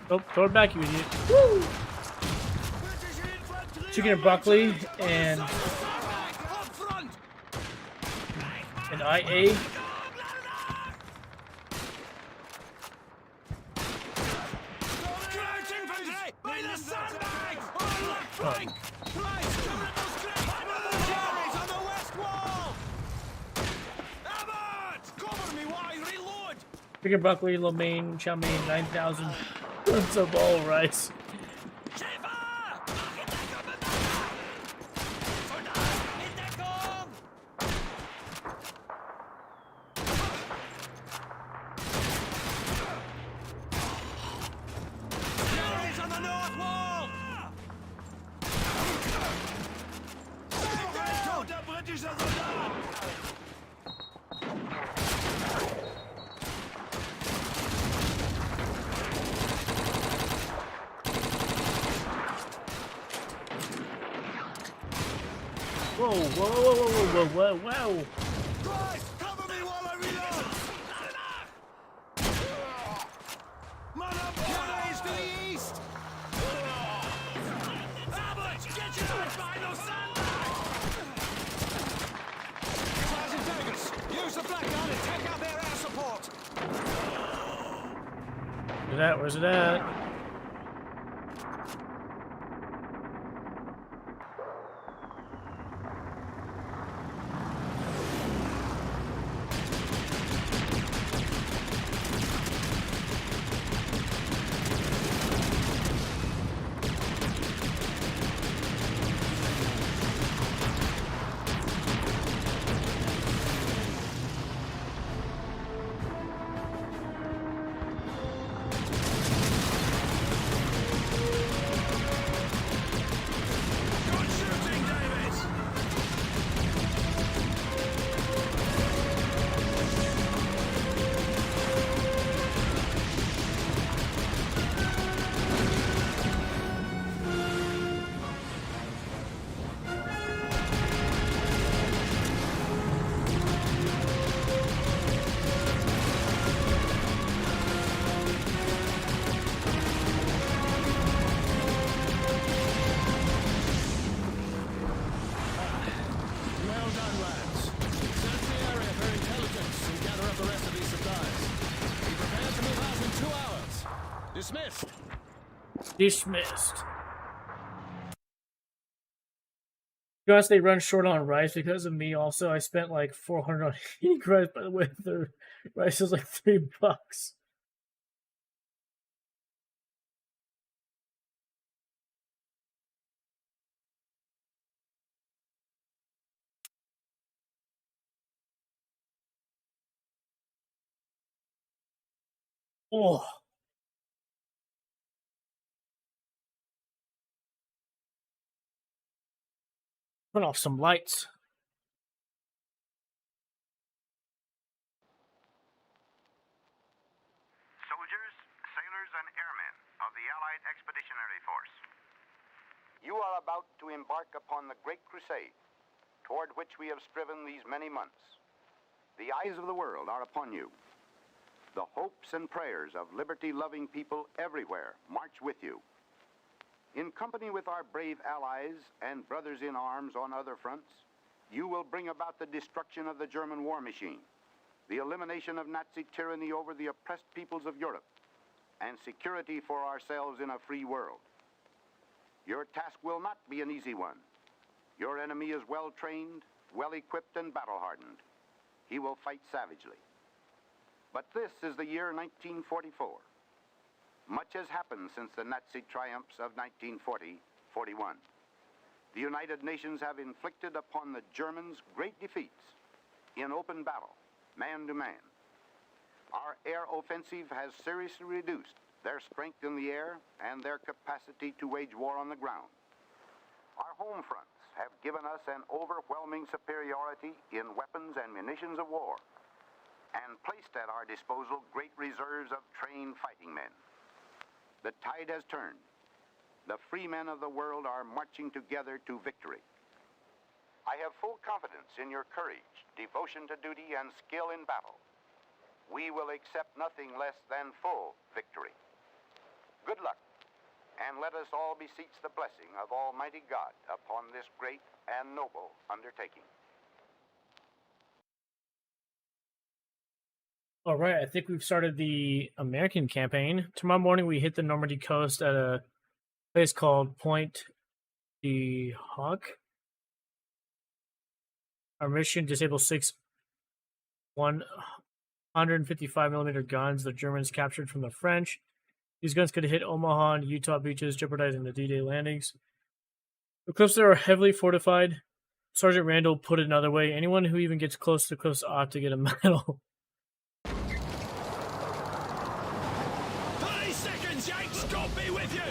Oh, throw it back, you idiot. Woo! Chicken and broccoli and an IA. Chicken broccoli, lo mein, chow mein, 9,000 tons of all rice. Whoa, whoa, whoa, whoa, whoa, whoa, whoa. Christ, cover me while I reload! Man up, canaries to the east! Abbott, get your head behind those sandbags! Sergeant Davis, use the black gun and take out their air support! Where's it at? Where's it at? Good shooting, Davis! Well done, lads. Search the area for intelligence and gather up the rest of these supplies. Be prepared to move out in 2 hours. Dismissed. Dismissed. To be honest, they run short on rice because of me also. I spent like 400 on eating rice, by the way. The rice is like $3. Oh. Turn off some lights. Soldiers, sailors, and airmen of the Allied Expeditionary Force, you are about to embark upon the Great Crusade, toward which we have striven these many months. The eyes of the world are upon you. The hopes and prayers of liberty-loving people everywhere march with you. In company with our brave allies and brothers in arms on other fronts, you will bring about the destruction of the German war machine, the elimination of Nazi tyranny over the oppressed peoples of Europe, and security for ourselves in a free world. Your task will not be an easy one. Your enemy is well-trained, well-equipped, and battle-hardened. He will fight savagely. But this is the year 1944. Much has happened since the Nazi triumphs of 1940-41. The United Nations have inflicted upon the Germans great defeats in open battle, man to man. Our air offensive has seriously reduced their strength in the air and their capacity to wage war on the ground. Our home fronts have given us an overwhelming superiority in weapons and munitions of war, and placed at our disposal great reserves of trained fighting men. The tide has turned. The free men of the world are marching together to victory. I have full confidence in your courage, devotion to duty, and skill in battle. We will accept nothing less than full victory. Good luck, and let us all beseech the blessing of Almighty God upon this great and noble undertaking. All right, I think we've started the American campaign. Tomorrow morning we hit the Normandy coast at a place called Point de Hoc. Our mission: disable 6 155mm guns the Germans captured from the French. These guns could hit Omaha and Utah beaches, jeopardizing the D-Day landings. The cliffs there are heavily fortified. Sergeant Randall put it another way: anyone who even gets close to the cliffs ought to get a medal. 30 seconds, Yanks! God be with you!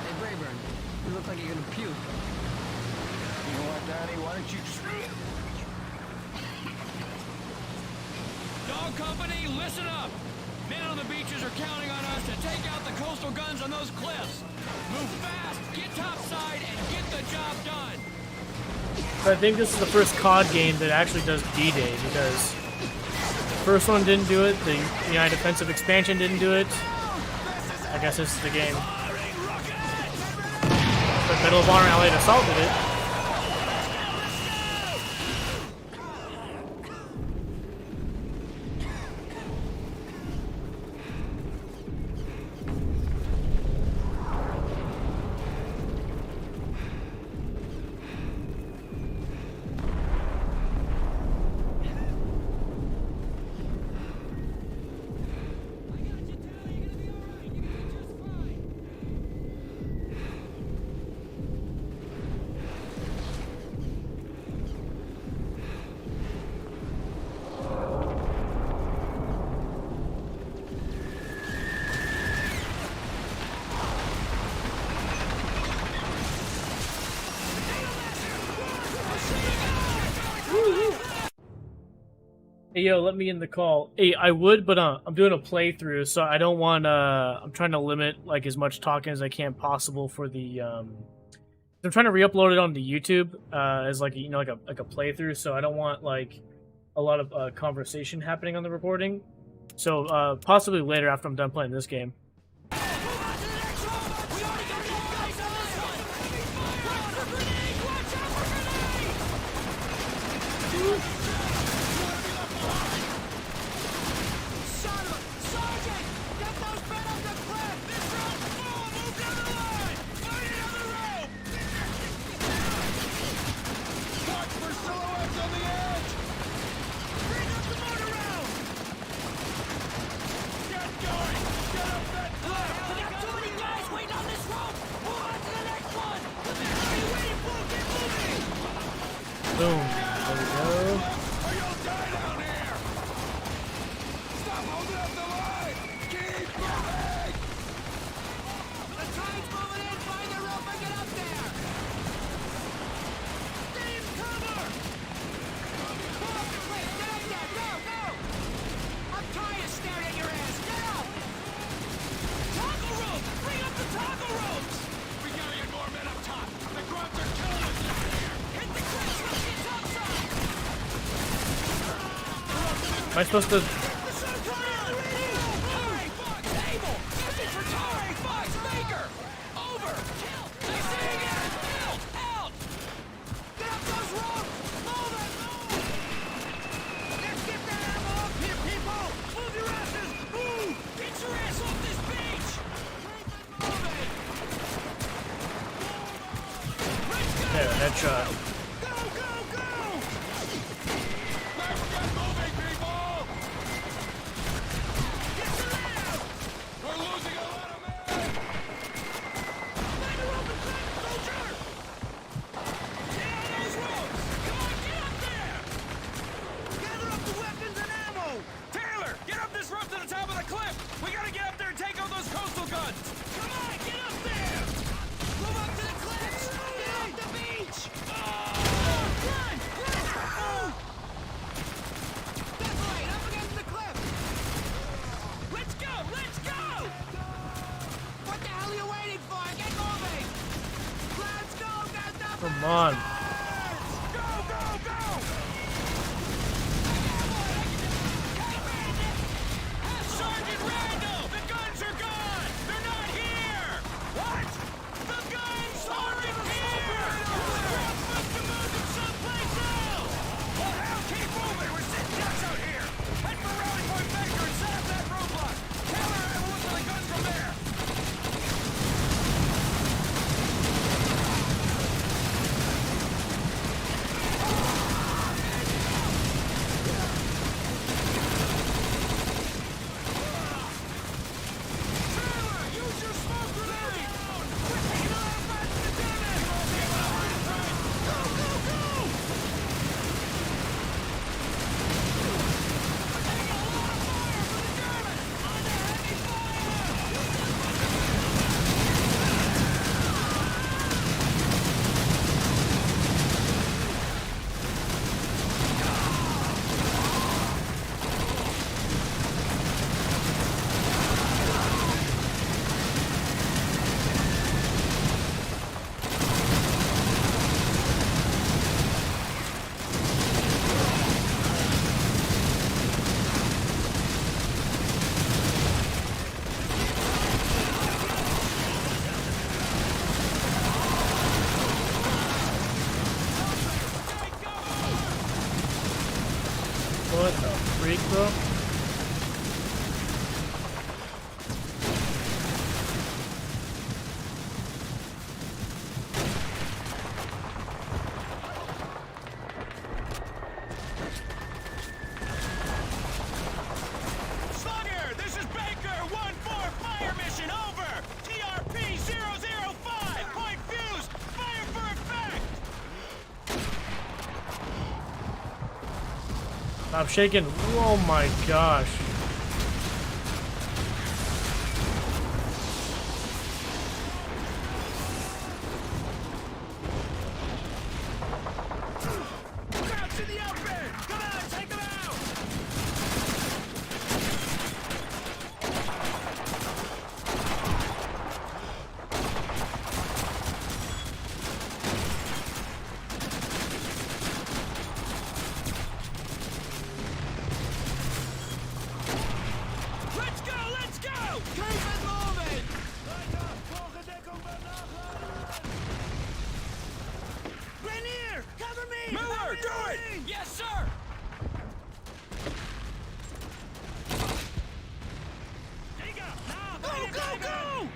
Hey, Brayburn, you look like you're gonna puke. You know what, Daddy? Why don't you just... Dog Company, listen up! Men on the beaches are counting on us to take out the coastal guns on those cliffs. Move fast, get topside, and get the job done. But I think this is the first COD game that actually does D-Day, because the first one didn't do it, the United Defensive Expansion didn't do it. I guess this is the game. But Medal of Honor Allied Assault did it. Hey, yo, let me in the call. Hey, I would, but I'm doing a playthrough, so I don't want, I'm trying to limit, like, as much talking as I can possible for the, I'm trying to re-upload it onto YouTube, as, like, you know, like a playthrough, so I don't want, like, a lot of, conversation happening on the recording. So, possibly later after I'm done playing this game. Boom. There we go. Stop holding up the line! Keep moving! The train's moving in! Find the rope and get up there! Get in cover! Pull up the plate! Get up there! Go! Go! I'm tired of staring at your ass! Get up! Toggle rope! Bring up the toggle ropes! We gotta get more men up top! The grubs are killing us down here! Hit the cliffs! Let's get topside! Am I supposed to... Hey, Fox, Abel! This is for headshot. Go, go, go! Let's get moving, people! Get to left! We're losing a lot of men! Find a rope and climb it, soldier! Get on those ropes! Come on, get up there! Gather up the weapons and ammo! Taylor, get up this rope to the top of the cliff! We gotta get up there and take out those coastal guns! Come on, get up there! Move up to the cliffs! Get off the beach! Run! Run! That's right, up against the cliff! Let's go! Let's go! What the hell are you waiting for? Get moving! Let's go! There's the Come on. Go, go, go! Sergeant Randall! The guns are gone! They're not here! What? The guns aren't here! Scrap must have moved them someplace else! Well, hell, keep moving! We're sitting ducks out here! Head for Rally Point Baker and set up that roadblock! Taylor and I will look for the guns from there! Taylor, use your smoke grenade! We're taking a lot of fire from the Germans! Go, go, go! We're taking a lot of fire from the Germans! Under heavy What the freak, bro? Slugger, this is Baker, 1-4 fire mission, over! TRP 005, point fuse, fire for effect! I'm shaking. Oh my gosh. Crouch in the open! Come on, take them out! Let's go, let's go! Keep it moving! Rainier, cover me! Miller, do it! Yes, sir! Go, go, go!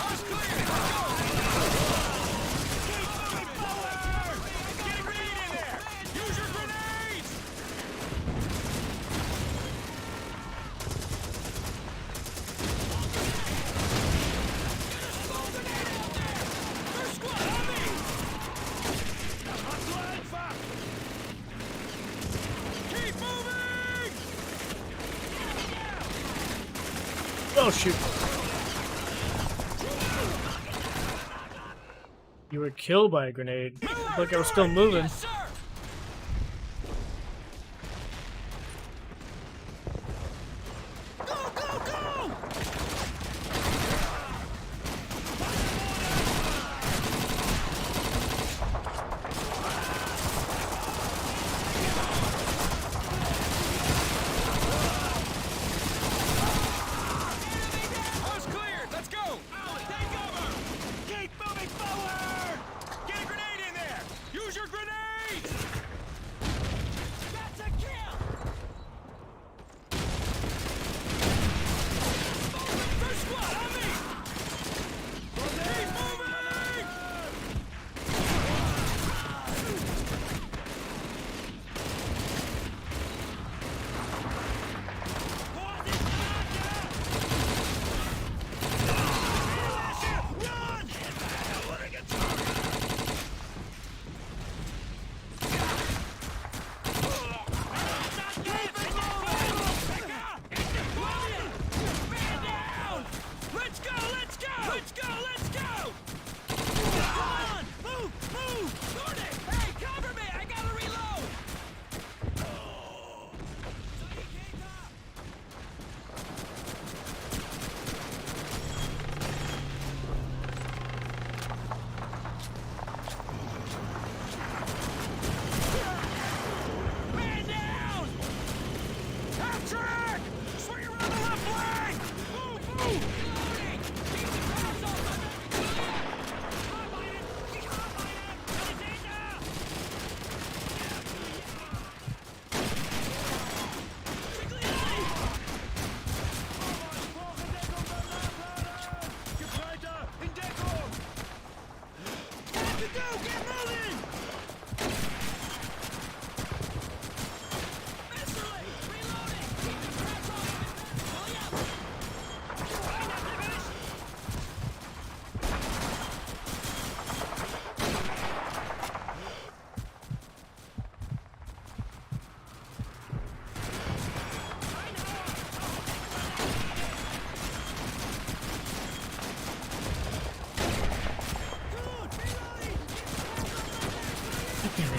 All's clear, let's go! Keep moving forward! Get a grenade in there! Use your grenades! Get a small grenade out there! First squad, on me! Keep moving! Oh shoot. You were killed by a grenade. Look, I was still moving. Yes, sir! Go, go, go! All's clear, let's go! Take cover! Keep moving forward! Get a grenade in there! Use your grenades!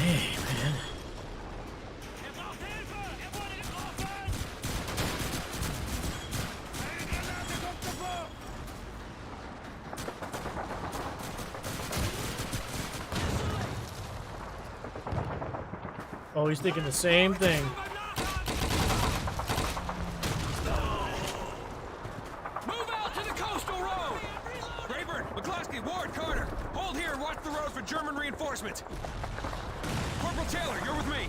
Hey, man. Oh, he's thinking the same thing. Move out to the coastal road! Rayburn, McCloskey, Ward, Carter, hold here and watch the road for German reinforcements. Corporal Taylor, you're with me.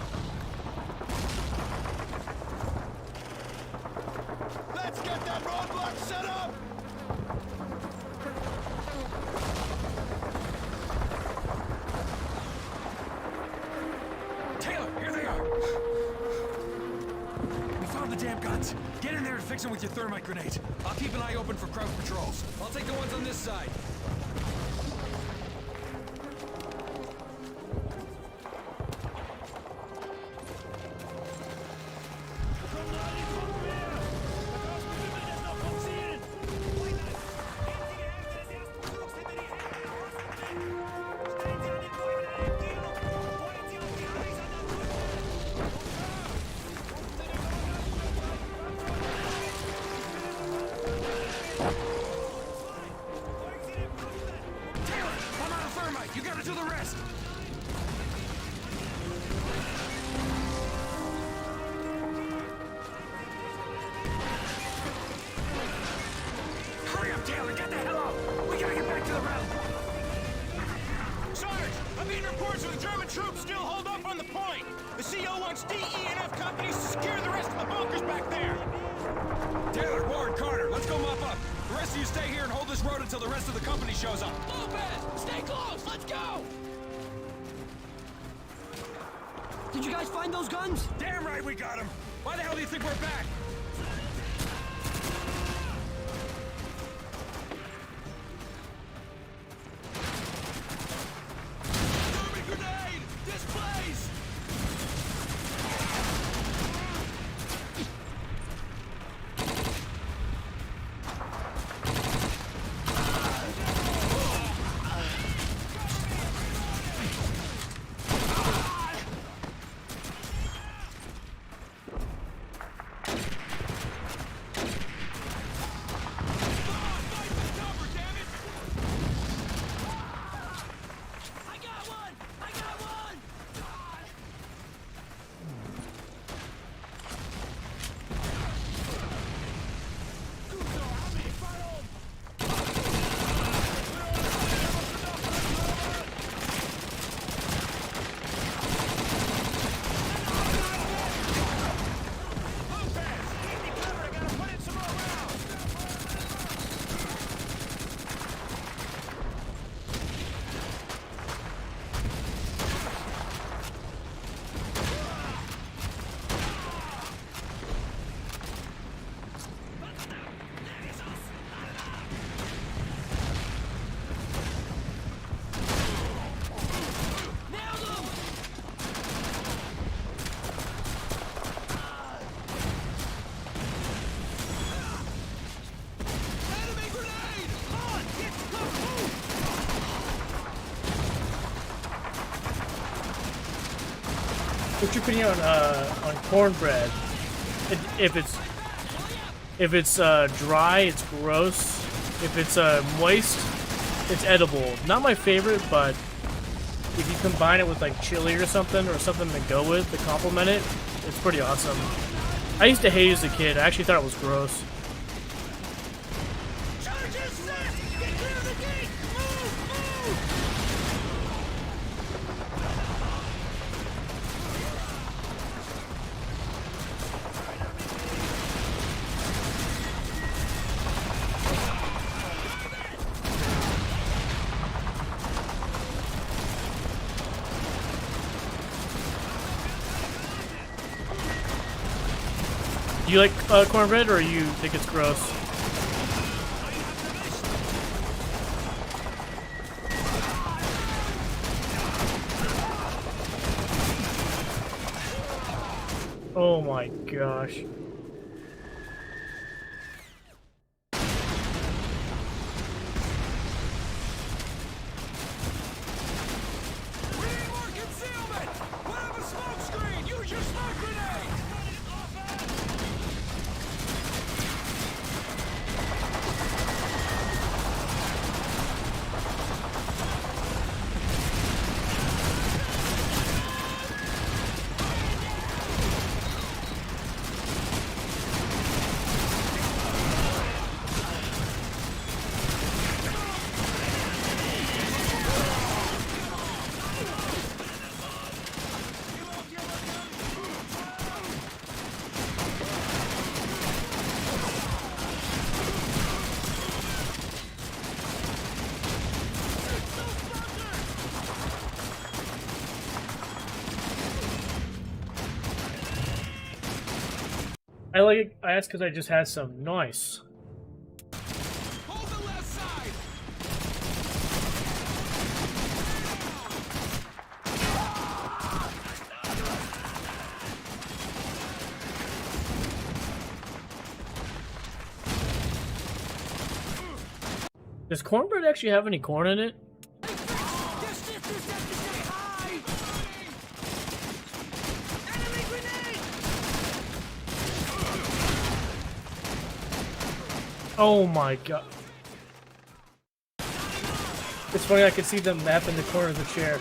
Let's get that roadblock set up! Taylor, here they are. We found the damn guns. Get in there and fix them with your thermite grenades. I'll keep an eye open for Kraut patrols. I'll take the ones on this side. Did you guys find those guns? Damn right we got them! Why the hell do you think we're back? Thermite grenade! Displaced! What's your opinion on cornbread? If it's dry, it's gross. If it's moist, it's edible. Not my favorite, but if you combine it with like chili or something to go with to complement it, it's pretty awesome. I used to hate it as a kid. I actually thought it was gross. Do you like cornbread, or you think it's gross? Oh my gosh. I like it. I asked because I just had some nice. Hold the left side. Does cornbread actually have any corn in it? Oh my god. It's funny, I could see the map in the corner of the chair.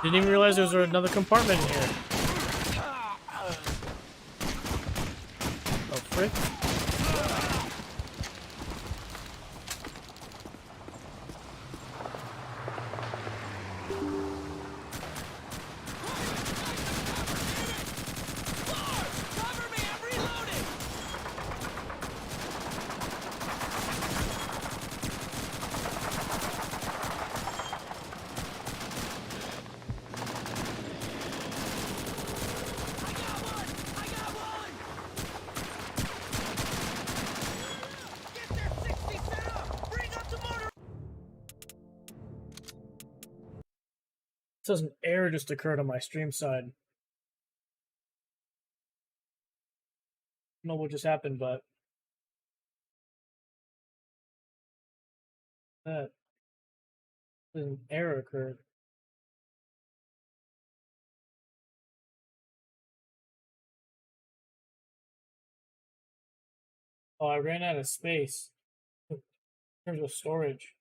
Didn't even realize there was another compartment in here. Oh, frick. It says an error just occurred on my stream side. I don't know what just happened, but that an error occurred. Oh, I ran out of space in terms of storage.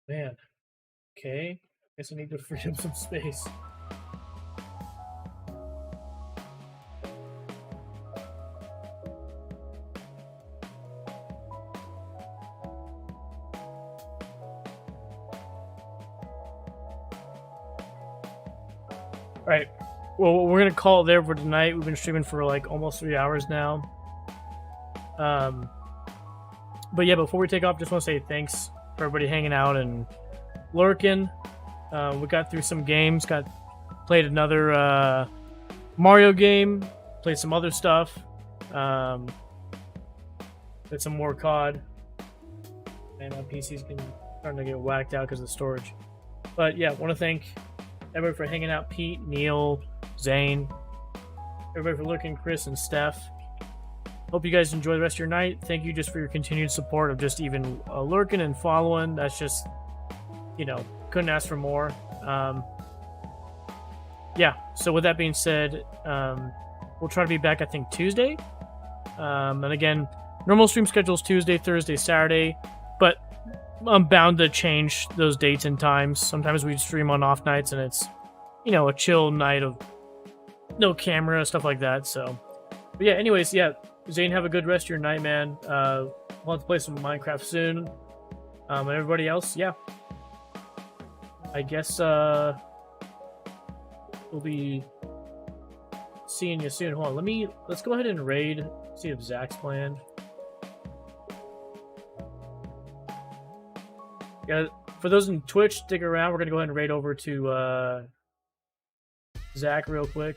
Man. Okay. Guess I need to free up some space. Alright. Well, we're gonna call it there for tonight. We've been streaming for like almost 3 hours now. But yeah, before we take off, just want to say thanks for everybody hanging out and lurking. We got through some games, played another Mario game, played some other stuff, did some more COD, and PC's been Starting to get whacked out because of the storage. But yeah, want to thank everybody for hanging out. Pete, Neil, Zane, everybody for looking, Chris and Steph. Hope you guys enjoy the rest of your night. Thank you just for your continued support of just even lurking and following. That's just, you know, couldn't ask for more. Yeah, so with that being said, we'll try to be back, I think, Tuesday. And again, normal stream schedule is Tuesday, Thursday, Saturday, but I'm bound to change those dates and times. Sometimes we stream on off nights and it's, you know, a chill night of no camera, stuff like that. So, but yeah, anyways, yeah, Zane, have a good rest of your night, man. We'll have to play some Minecraft soon. And everybody else, yeah. I guess, we'll be seeing you soon. Hold on, let's go ahead and raid, see if Zach's planned. Yeah, for those in Twitch, stick around. We're gonna go ahead and raid over to Zach real quick.